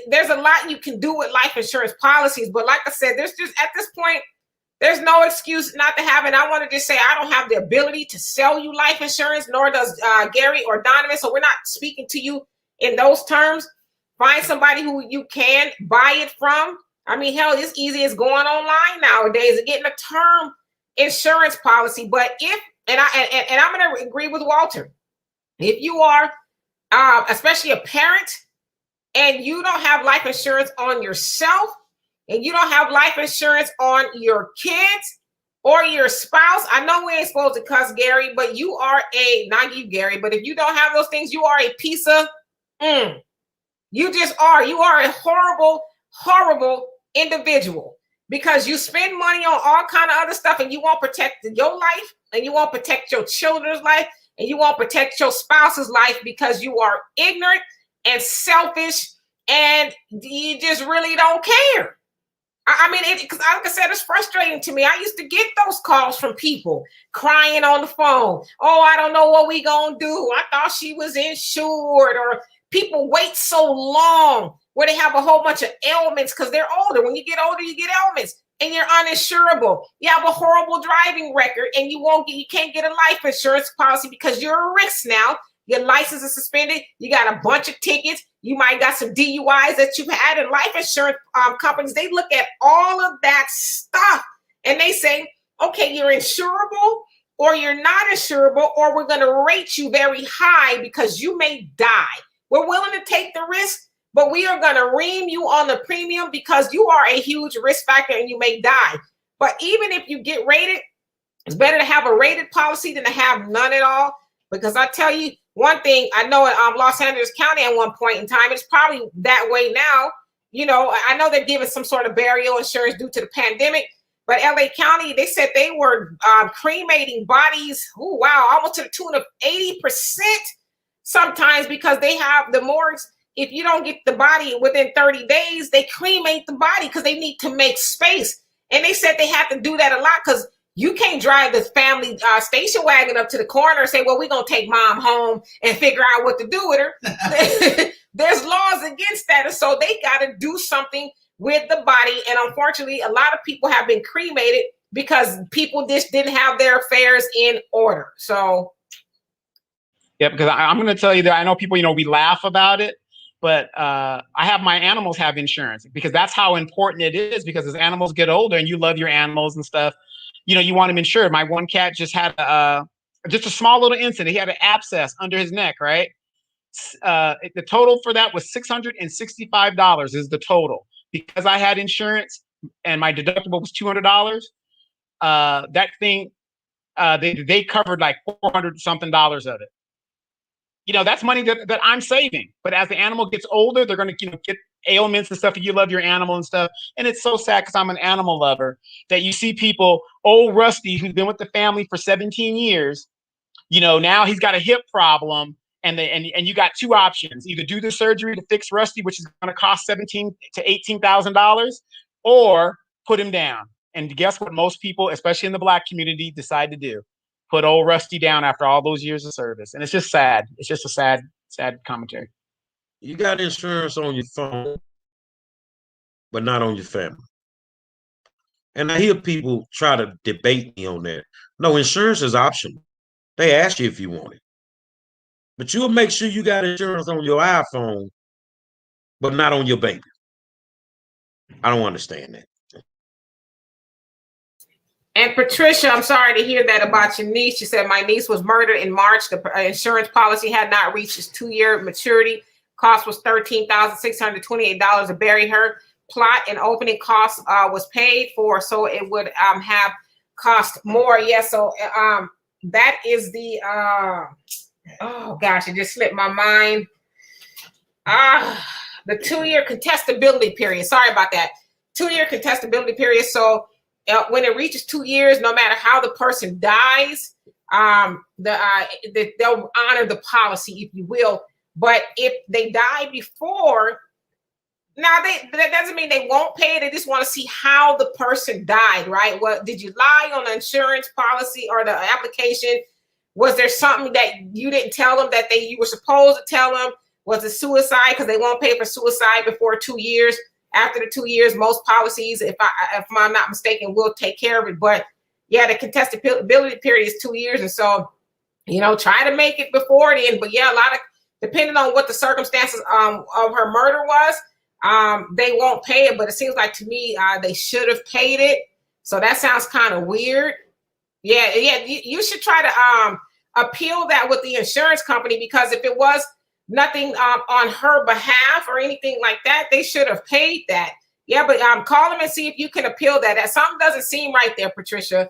there's a lot you can do with life insurance policies. But like I said, there's just, at this point, there's no excuse not to have it. I want to just say, I don't have the ability to sell you life insurance, nor does Gary or Donovan. So we're not speaking to you in those terms. Find somebody who you can buy it from. Hell, it's easy as going online nowadays and getting a term insurance policy. But I'm going to agree with Walter. If you are, especially a parent, and you don't have life insurance on yourself, and you don't have life insurance on your kids or your spouse, I know we ain't supposed to cuss, Gary, but you are not you, Gary, but if you don't have those things, you are a piece of, you just are. You are a horrible, horrible individual, because you spend money on all kind of other stuff and you won't protect your life, and you won't protect your children's life, and you won't protect your spouse's life, because you are ignorant and selfish and you just really don't care. Because like I said, it's frustrating to me. I used to get those calls from people crying on the phone. Oh, I don't know what we gonna do. I thought she was insured. Or people wait so long where they have a whole bunch of ailments because they're older. When you get older, you get ailments and you're uninsurable. You have a horrible driving record and you can't get a life insurance policy because you're a risk now. Your license is suspended. You got a bunch of tickets. You might got some DUIs that you've had. And life insurance companies, they look at all of that stuff and they say, okay, you're insurable or you're not insurable, or we're going to rate you very high because you may die. We're willing to take the risk, but we are going to ream you on the premium because you are a huge risk factor and you may die. But even if you get rated, it's better to have a rated policy than to have none at all. Because I tell you one thing, I know in Los Angeles County at one point in time, it's probably that way now. I know they're giving some sort of burial insurance due to the pandemic, but LA County, they said they were cremating bodies, almost to the tune of 80% sometimes, because they have the morgues. If you don't get the body within 30 days, they cremate the body because they need to make space. And they said they have to do that a lot because you can't drive the family station wagon up to the corner and say, well, we're going to take mom home and figure out what to do with her. There's laws against that. And so they got to do something with the body. And unfortunately, a lot of people have been cremated because people just didn't have their affairs in order. So. Yeah, because I'm going to tell you that I know people, we laugh about it, but I have my animals have insurance because that's how important it is, because as animals get older and you love your animals and stuff, you want them insured. My one cat just had just a small little incident. He had an abscess under his neck, right? The total for that was $665 is the total. Because I had insurance and my deductible was $200, that thing, they covered like $400 something of it. That's money that I'm saving. But as the animal gets older, they're going to get ailments and stuff, and you love your animal and stuff. And it's so sad because I'm an animal lover that you see people, old Rusty, who's been with the family for 17 years, now he's got a hip problem and you got two options: either do the surgery to fix Rusty, which is going to cost $17,000 to $18,000, or put him down. And guess what? Most people, especially in the Black community, decide to do: put old Rusty down after all those years of service. And it's just sad. It's just a sad commentary. You got insurance on your phone, but not on your family. And I hear people try to debate me on that. No, insurance is optional. They ask you if you want it. But you'll make sure you got insurance on your iPhone, but not on your baby. I don't understand that. And Patricia, I'm sorry to hear that about your niece. She said, my niece was murdered in March. The insurance policy had not reached its 2-year maturity. Cost was $13,628 to bury her. Plot and opening costs was paid for, so it would have cost more. Yes, so that is the, oh gosh, it just slipped my mind. The 2-year contestability period. Sorry about that. 2-year contestability period. So when it reaches 2 years, no matter how the person dies, they'll honor the policy, if you will. But if they die before, now that doesn't mean they won't pay it. They just want to see how the person died, right? Well, did you lie on the insurance policy or the application? Was there something that you didn't tell them that you were supposed to tell them? Was it suicide? Because they won't pay for suicide before 2 years. After the 2 years, most policies, if I'm not mistaken, will take care of it. But yeah, the contestability period is 2 years. And so, try to make it before then. But yeah, depending on what the circumstances of her murder was, they won't pay it. But it seems like to me, they should have paid it. So that sounds kind of weird. Yeah. You should try to appeal that with the insurance company, because if it was nothing on her behalf or anything like that, they should have paid that. Yeah, but call them and see if you can appeal that. That something doesn't seem right there, Patricia.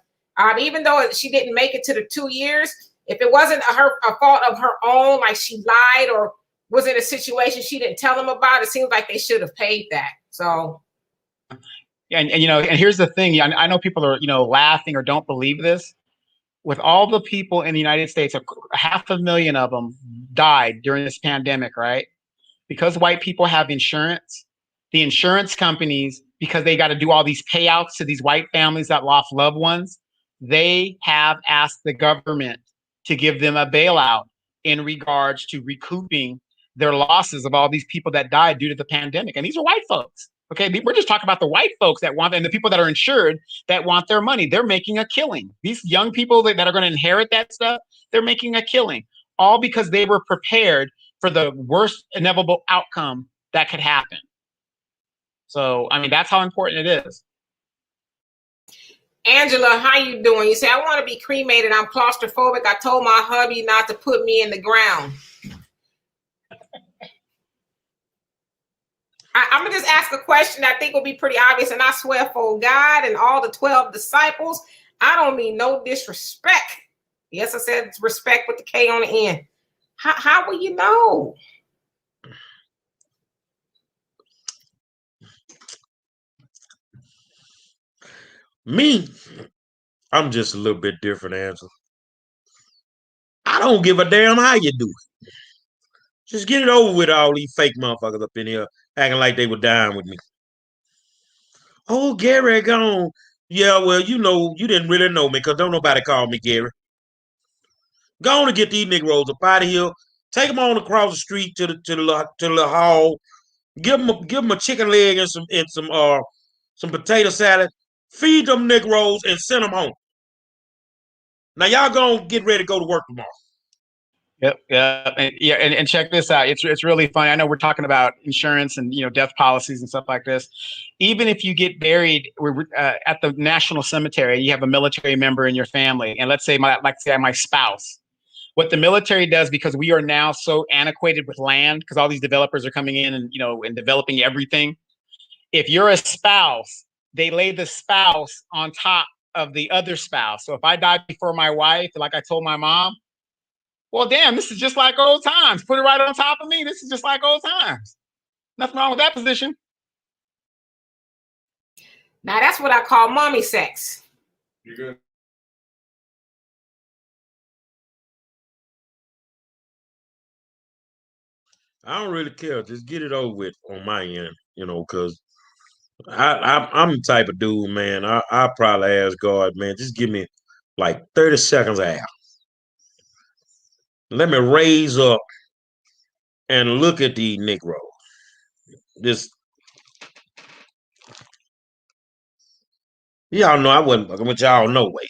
Even though she didn't make it to the 2 years, if it wasn't a fault of her own, like she lied or was in a situation she didn't tell them about, it seems like they should have paid that. So, yeah, and here's the thing. I know people are laughing or don't believe this. With all the people in the United States, 500,000 of them died during this pandemic, right? Because white people have insurance, the insurance companies, because they got to do all these payouts to these white families that lost loved ones, they have asked the government to give them a bailout in regards to recouping their losses of all these people that died due to the pandemic. And these are white folks. Okay, we're just talking about the white folks that want, and the people that are insured that want their money. They're making a killing. These young people that are going to inherit that stuff, they're making a killing, all because they were prepared for the worst inevitable outcome that could happen. So, I mean, that's how important it is. Angela, how you doing? You say, I want to be cremated. I'm claustrophobic. I told my hubby not to put me in the ground. I'm going to just ask a question I think will be pretty obvious. And I swear for God and all the 12 disciples, I don't mean no disrespect. Yes, I said respect with the K on the end. How will you know? Me, I'm just a little bit different, Angela. I don't give a damn how you do it. Just get it over with, all these fake motherfuckers up in here acting like they were dying with me. Oh, Gary gone. Yeah, well, you didn't really know me because don't nobody call me Gary. Go on and get these Negroes up out of here. Take them on across the street to the hall. Give them a chicken leg and some potato salad. Feed them Negroes and send them home. Now y'all gonna get ready to go to work tomorrow. Yep. And check this out. It's really funny. I know we're talking about insurance and death policies and stuff like this. Even if you get buried at the national cemetery, you have a military member in your family, and let's say my spouse. What the military does, because we are now so antiquated with land, because all these developers are coming in and developing everything. If you're a spouse, they lay the spouse on top of the other spouse. So if I die before my wife, like I told my mom, well, damn, this is just like old times. Put it right on top of me. This is just like old times. Nothing wrong with that position. Now that's what I call mommy sex. You good? I don't really care. Just get it over with on my end, because I'm the type of dude, man. I probably ask God, man, just give me like 30 seconds out. Let me raise up and look at these Negroes. This, y'all know I wasn't fucking with y'all no way.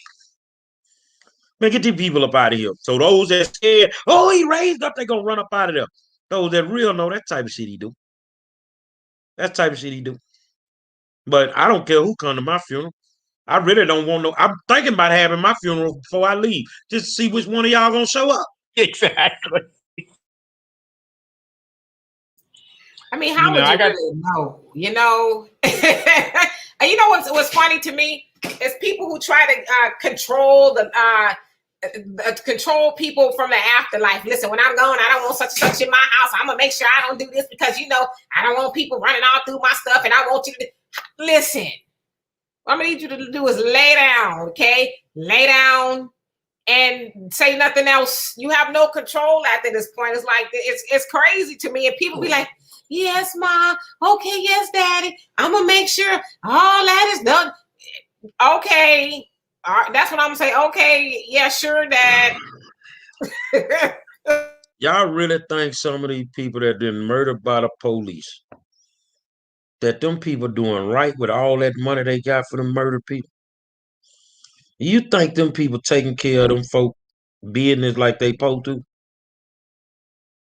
Man, get these people up out of here. So those that said, oh, he raised up, they gonna run up out of there. Those that real know that type of shit he do. That type of shit he do. But I don't care who come to my funeral. I really don't want no. I'm thinking about having my funeral before I leave, just to see which one of y'all gonna show up. Exactly. I mean, how would you really know? And you know what's funny to me is people who try to control control people from the afterlife. Listen, when I'm gone, I don't want such in my house. I'm gonna make sure I don't do this because I don't want people running all through my stuff, and I want you to listen. What I'm gonna need you to do is lay down, okay? Lay down and say nothing else. You have no control after this point. It's like it's crazy to me, and people be like, "Yes, Ma. Okay, yes, Daddy. I'm gonna make sure all that is done." Okay, all right, that's what I'm gonna say. Okay, yeah, sure, Dad. Y'all really think some of these people that been murdered by the police, that them people doing right with all that money they got for them murdered people? You think them people taking care of them folk business like they supposed to?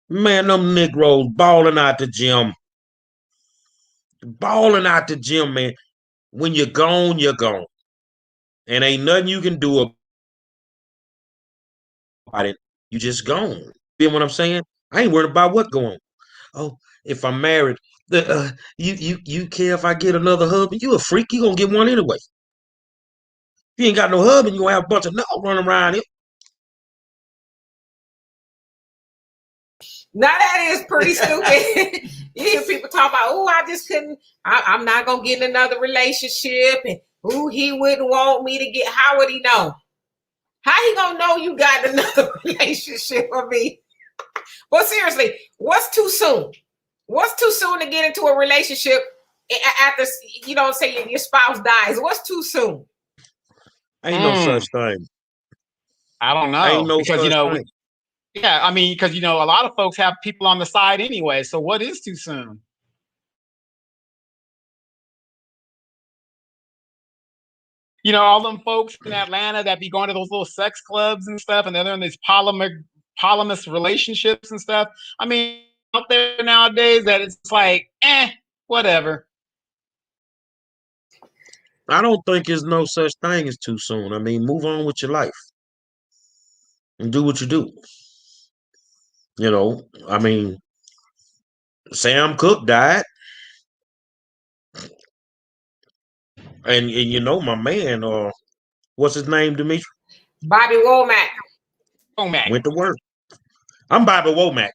Man, them Negroes balling out the gym. Balling out the gym, man. When you're gone, you're gone. And ain't nothing you can do about it. You just gone. You know what I'm saying? I ain't worried about what going on. Oh, if I'm married, you care if I get another husband? You a freak. You gonna get one anyway. If you ain't got no husband, you gonna have a bunch of nuts running around here. Now that is pretty stupid. You hear people talk about, oh, I just couldn't, I'm not gonna get in another relationship, and oh, he wouldn't want me to get. How would he know? How he gonna know you got another relationship with me? Well, seriously, what's too soon? What's too soon to get into a relationship after say your spouse dies? What's too soon? Ain't no such thing. I don't know. Ain't no because such thing. Yeah, I mean, because a lot of folks have people on the side anyway. So what is too soon? All them folks in Atlanta that be going to those little sex clubs and stuff, and they're in these polyamorous relationships and stuff. I mean, out there nowadays that it's like, whatever. I don't think there's no such thing as too soon. I mean, move on with your life and do what you do. I mean, Sam Cooke died. And my man, what's his name, Demetri? Bobby Womack. Went to work. I'm Bobby Womack.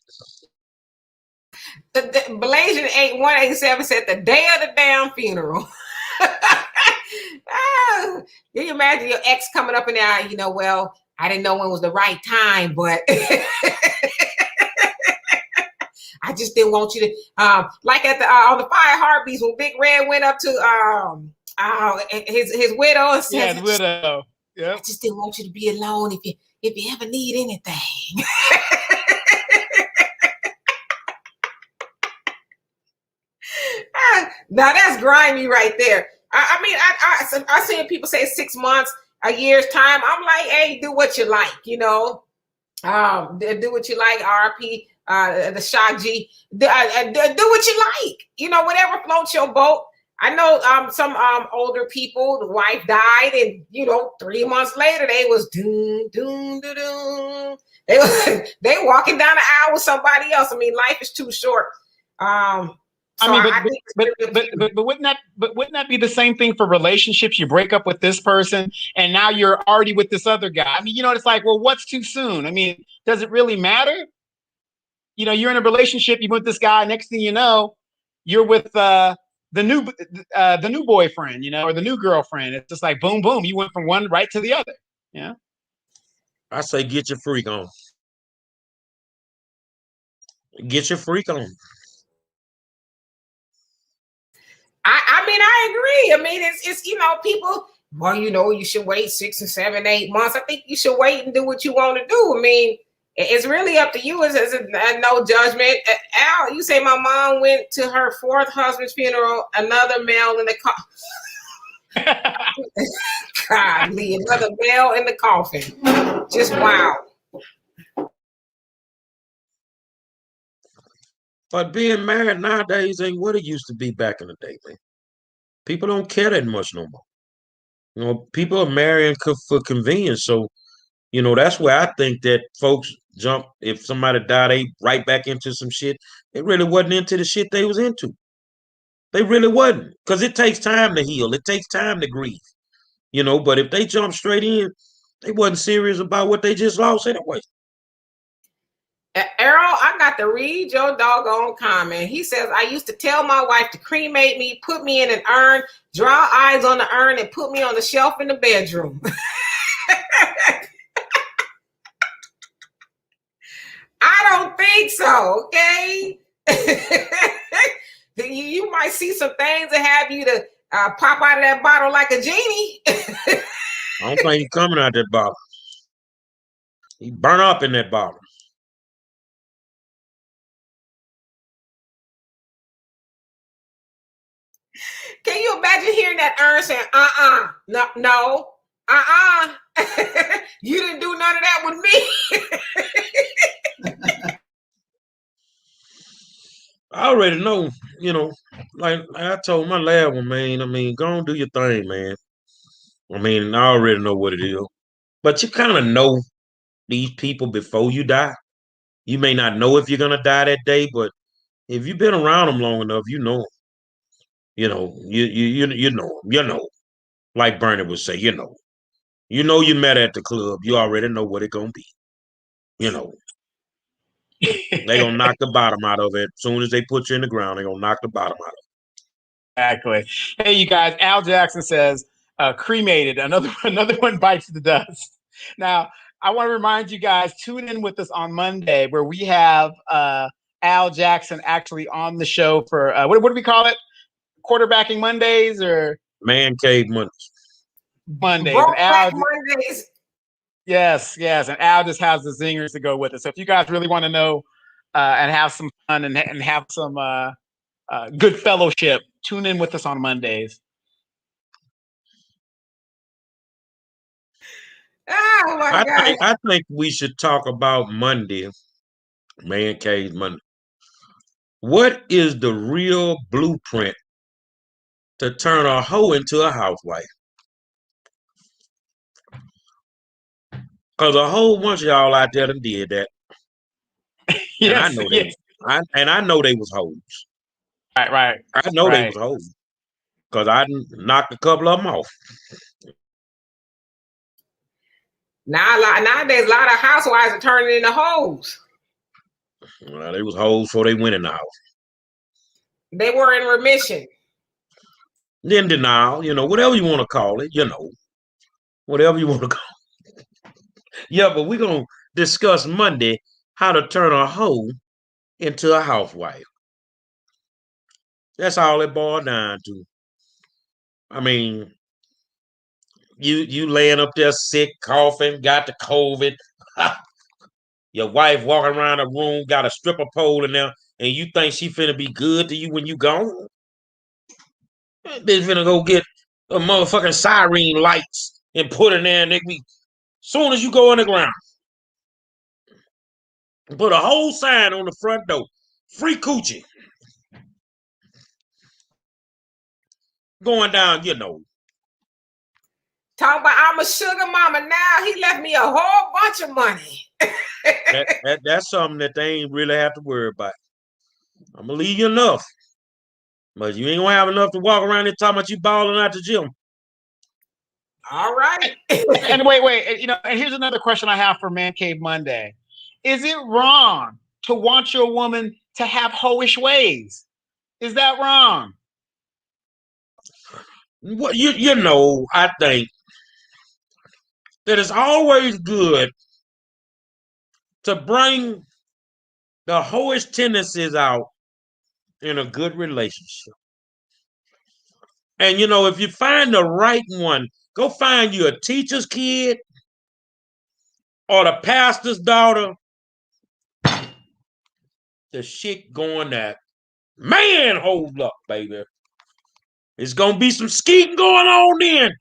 The Blasian 8187 said the day of the damn funeral. Can you imagine your ex coming up in there? Well, I didn't know when was the right time, but I just didn't want you to like at the on the Fire Heartbeats when Big Red went up to his widow and said, the widow. Yeah. I just didn't want you to be alone if you ever need anything. Now that's grimy right there. I mean, I seen people say 6 months, a year's time. I'm like, hey, do what you like, do what you like. RP, the Shah G, do what you like, whatever floats your boat. I know some older people, the wife died, and 3 months later they was doom doom doom doom. They walking down the aisle with somebody else. I mean, life is too short. But wouldn't that be the same thing for relationships? You break up with this person and now you're already with this other guy. I mean, it's like, well, what's too soon? I mean, does it really matter? You're in a relationship, you with this guy, next thing you know, you're with the new boyfriend, or the new girlfriend. It's just like boom, boom, you went from one right to the other. Yeah. I say get your freak on. Get your freak on. I mean, I agree. I mean, it's people. Well, you should wait 6 and 7, 8 months. I think you should wait and do what you want to do. I mean, it's really up to you. It's no judgment. Al, you say my mom went to her 4th husband's funeral. Another male in the God, Lee, another male in the coffin. Just wow. But being married nowadays ain't what it used to be back in the day, man. People don't care that much no more. People are marrying for convenience. So, that's where I think that folks jump. If somebody died, they right back into some shit. They really wasn't into the shit they was into. They really wasn't. Because it takes time to heal. It takes time to grieve. But if they jump straight in, they wasn't serious about what they just lost anyway. Errol, I got to read your doggone comment. He says, I used to tell my wife to cremate me, put me in an urn, draw eyes on the urn, and put me on the shelf in the bedroom. I don't think so, okay? You might see some things that have you to pop out of that bottle like a genie. I don't think he's coming out that bottle. He burn up in that bottle. Can you imagine hearing that urn saying, no, you didn't do none of that with me. I already know, like I told my lad one, man, I mean, go on do your thing, man. I mean, I already know what it is. But you kind of know these people before you die. You may not know if you're going to die that day, but if you've been around them long enough, you know them. You know them. Like Bernie would say, you met at the club. You already know what it's gonna be. They gonna knock the bottom out of it. As soon as they put you in the ground, they gonna knock the bottom out of it. Exactly. Hey, you guys, Al Jackson says, cremated. Another one bites the dust. Now, I want to remind you guys, tune in with us on Monday where we have Al Jackson actually on the show for, what do we call it? Quarterbacking Mondays or? Man Cave Mondays. Mondays. Mondays. Yes. And Al just has the zingers to go with it. So if you guys really want to know and have some fun and have some good fellowship, tune in with us on Mondays. Oh my God. I think we should talk about Monday, Man Cave Monday. What is the real blueprint to turn a hoe into a housewife? Because a whole bunch of y'all out there done did that. And I know they was hoes. Right. I know they was hoes. Because I knocked a couple of them off. Nowadays, a lot of housewives are turning into hoes. Well, they was hoes before they went in the house. They were in remission. Then denial, whatever you want to call it, whatever you want to call it. Yeah, but we're going to discuss Monday how to turn a hoe into a housewife. That's all it boiled down to. I mean, you laying up there sick, coughing, got the COVID. Your wife walking around the room, got a stripper pole in there, and you think she finna be good to you when you gone? They finna go get a motherfucking siren lights and put in there, and they be soon as you go in the ground. Put a whole sign on the front door. Free coochie. Going down, Talking about I'm a sugar mama now. He left me a whole bunch of money. That's something that they ain't really have to worry about. I'm gonna leave you enough. But you ain't gonna have enough to walk around there talking about you balling out the gym. All right. And wait, and here's another question I have for Man Cave Monday. Is it wrong to want your woman to have hoish ways? Is that wrong? Well, I think that it's always good to bring the hoish tendencies out in a good relationship. And you know, if you find the right one, go find you a teacher's kid or the pastor's daughter. The shit going that man, hold up, baby. It's gonna be some skeeting going on then.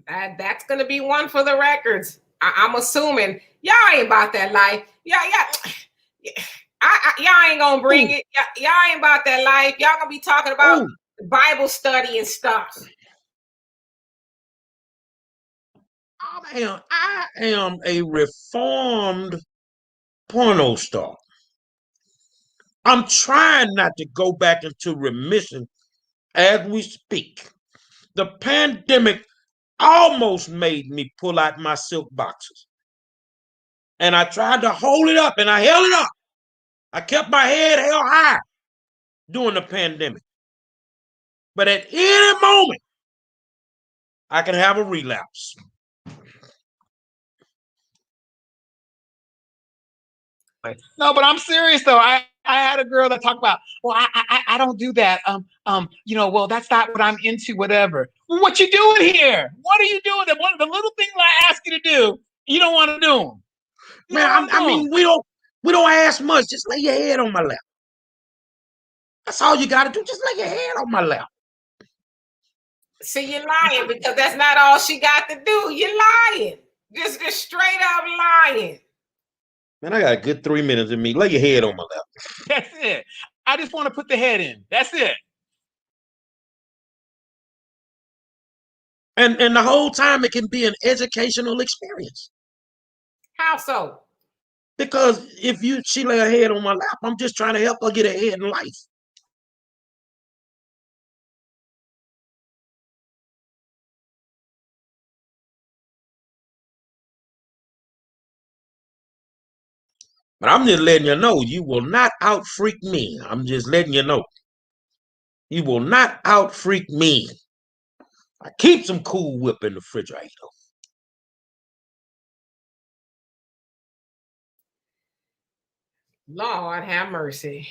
That's gonna be one for the records. I'm assuming y'all ain't about that life. Y'all ain't gonna bring it. Y'all ain't about that life. Y'all gonna be talking about Bible study and stuff. I am a reformed porno star. I'm trying not to go back into remission as we speak. The pandemic almost made me pull out my silk boxes. And I tried to hold it up, and I held it up. I kept my head held high during the pandemic. But at any moment, I can have a relapse. No, but I'm serious though. I had a girl that talked about, well, I don't do that. You know, well, that's not what I'm into, whatever. Well, what you doing here? What are you doing? The little things I ask you to do, you don't want to do them. Man, I mean, we don't ask much. Just lay your head on my lap. That's all you gotta do. Just lay your head on my lap. See, you're lying because that's not all she got to do. You're lying. Just straight up lying. Man, I got a good 3 minutes in me. Lay your head on my lap. That's it. I just want to put the head in. That's it. And the whole time it can be an educational experience. How so? Because if she lay her head on my lap, I'm just trying to help her get ahead in life. But I'm just letting you know, you will not out-freak me. I'm just letting you know. You will not out-freak me. I keep some Cool Whip in the refrigerator. Lord have mercy.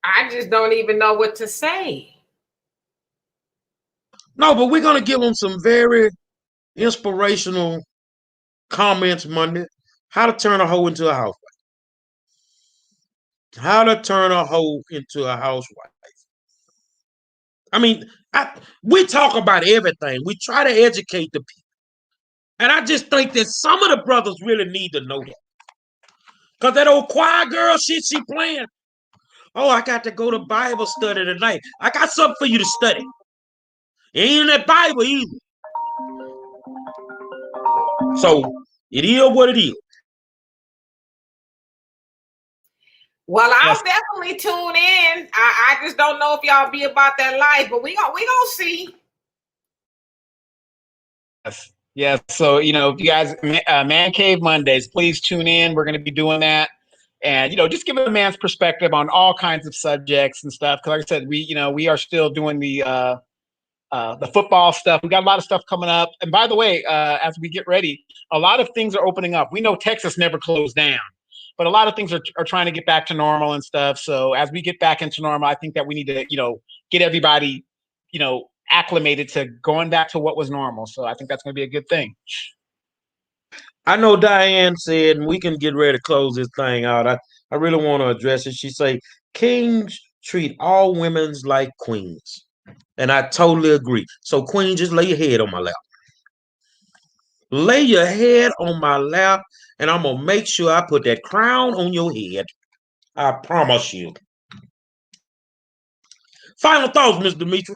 I just don't even know what to say. No, but we're going to give them some very inspirational comments Monday. How to turn a hoe into a housewife. How to turn a hoe into a housewife. I mean, we talk about everything. We try to educate the people. And I just think that some of the brothers really need to know that. Because that old choir girl shit she playing. Oh, I got to go to Bible study tonight. I got something for you to study. It ain't in that Bible either. So it is what it is. Well, I'll definitely tune in. I just don't know if y'all be about that life, but we gonna see. Yes. So, you know, if you guys, Man Cave Mondays, please tune in. We're going to be doing that. And, you know, just give a man's perspective on all kinds of subjects and stuff. Because like I said, we are still doing the football stuff. We got a lot of stuff coming up. And by the way, as we get ready, a lot of things are opening up. We know Texas never closed down, but a lot of things are trying to get back to normal and stuff. So as we get back into normal, I think that we need to, you know, get everybody, you know, acclimated to going back to what was normal. So I think that's going to be a good thing. I know Diane said, and we can get ready to close this thing out. I really want to address it. She say, kings treat all women like queens. And I totally agree. So queen, just lay your head on my lap. Lay your head on my lap, and I'm going to make sure I put that crown on your head. I promise you. Final thoughts, Mr. Demetri.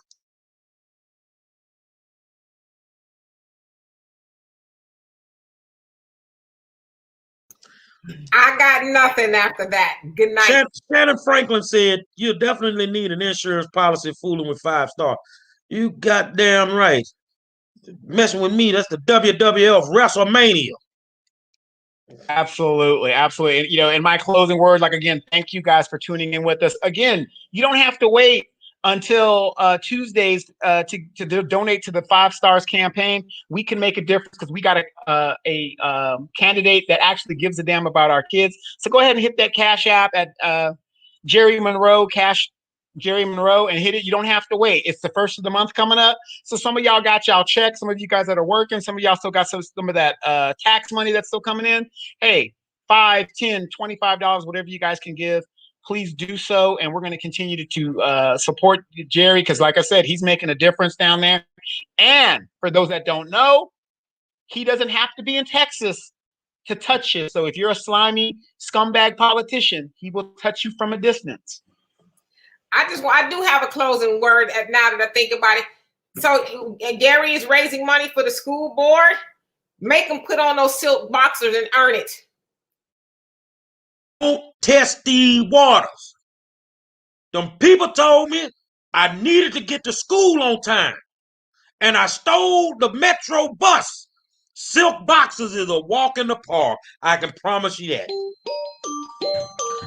I got nothing after that. Good night. Shannon Franklin said, you definitely need an insurance policy fooling with 5-star. You goddamn right. Messing with me, that's the WWF WrestleMania. Absolutely. And, you know, in my closing words, like, again, thank you guys for tuning in with us. Again, you don't have to wait until Tuesdays to donate to the 5 Stars campaign. We can make a difference because we got a candidate that actually gives a damn about our kids. So go ahead and hit that Cash App at Jerry Monroe, Jerry Monroe, and hit it. You don't have to wait. It's the first of the month coming up. So some of y'all got y'all checks. Some of you guys that are working, some of y'all still got some of that tax money that's still coming in. Hey, $5, $10, $25, whatever you guys can give, please do so. And we're going to continue to support Jerry because, like I said, he's making a difference down there. And for those that don't know, he doesn't have to be in Texas to touch you. So if you're a slimy scumbag politician, he will touch you from a distance. I do have a closing word now that I think about it. So Gary is raising money for the school board. Make them put on those silk boxers and earn it. Don't test the waters. Them people told me I needed to get to school on time, and I stole the metro bus. Silk boxers is a walk in the park. I can promise you that.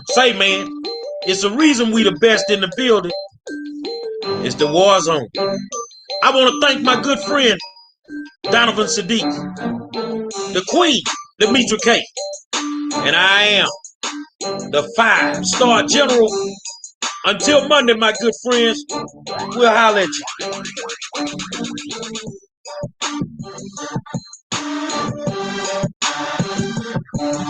Say, man, it's the reason we the best in the building. It's the war zone. I want to thank my good friend, Donovan Sadiq, the Queen, Demetra K, and I am the 5-star general. Until Monday, my good friends, we'll holler at you.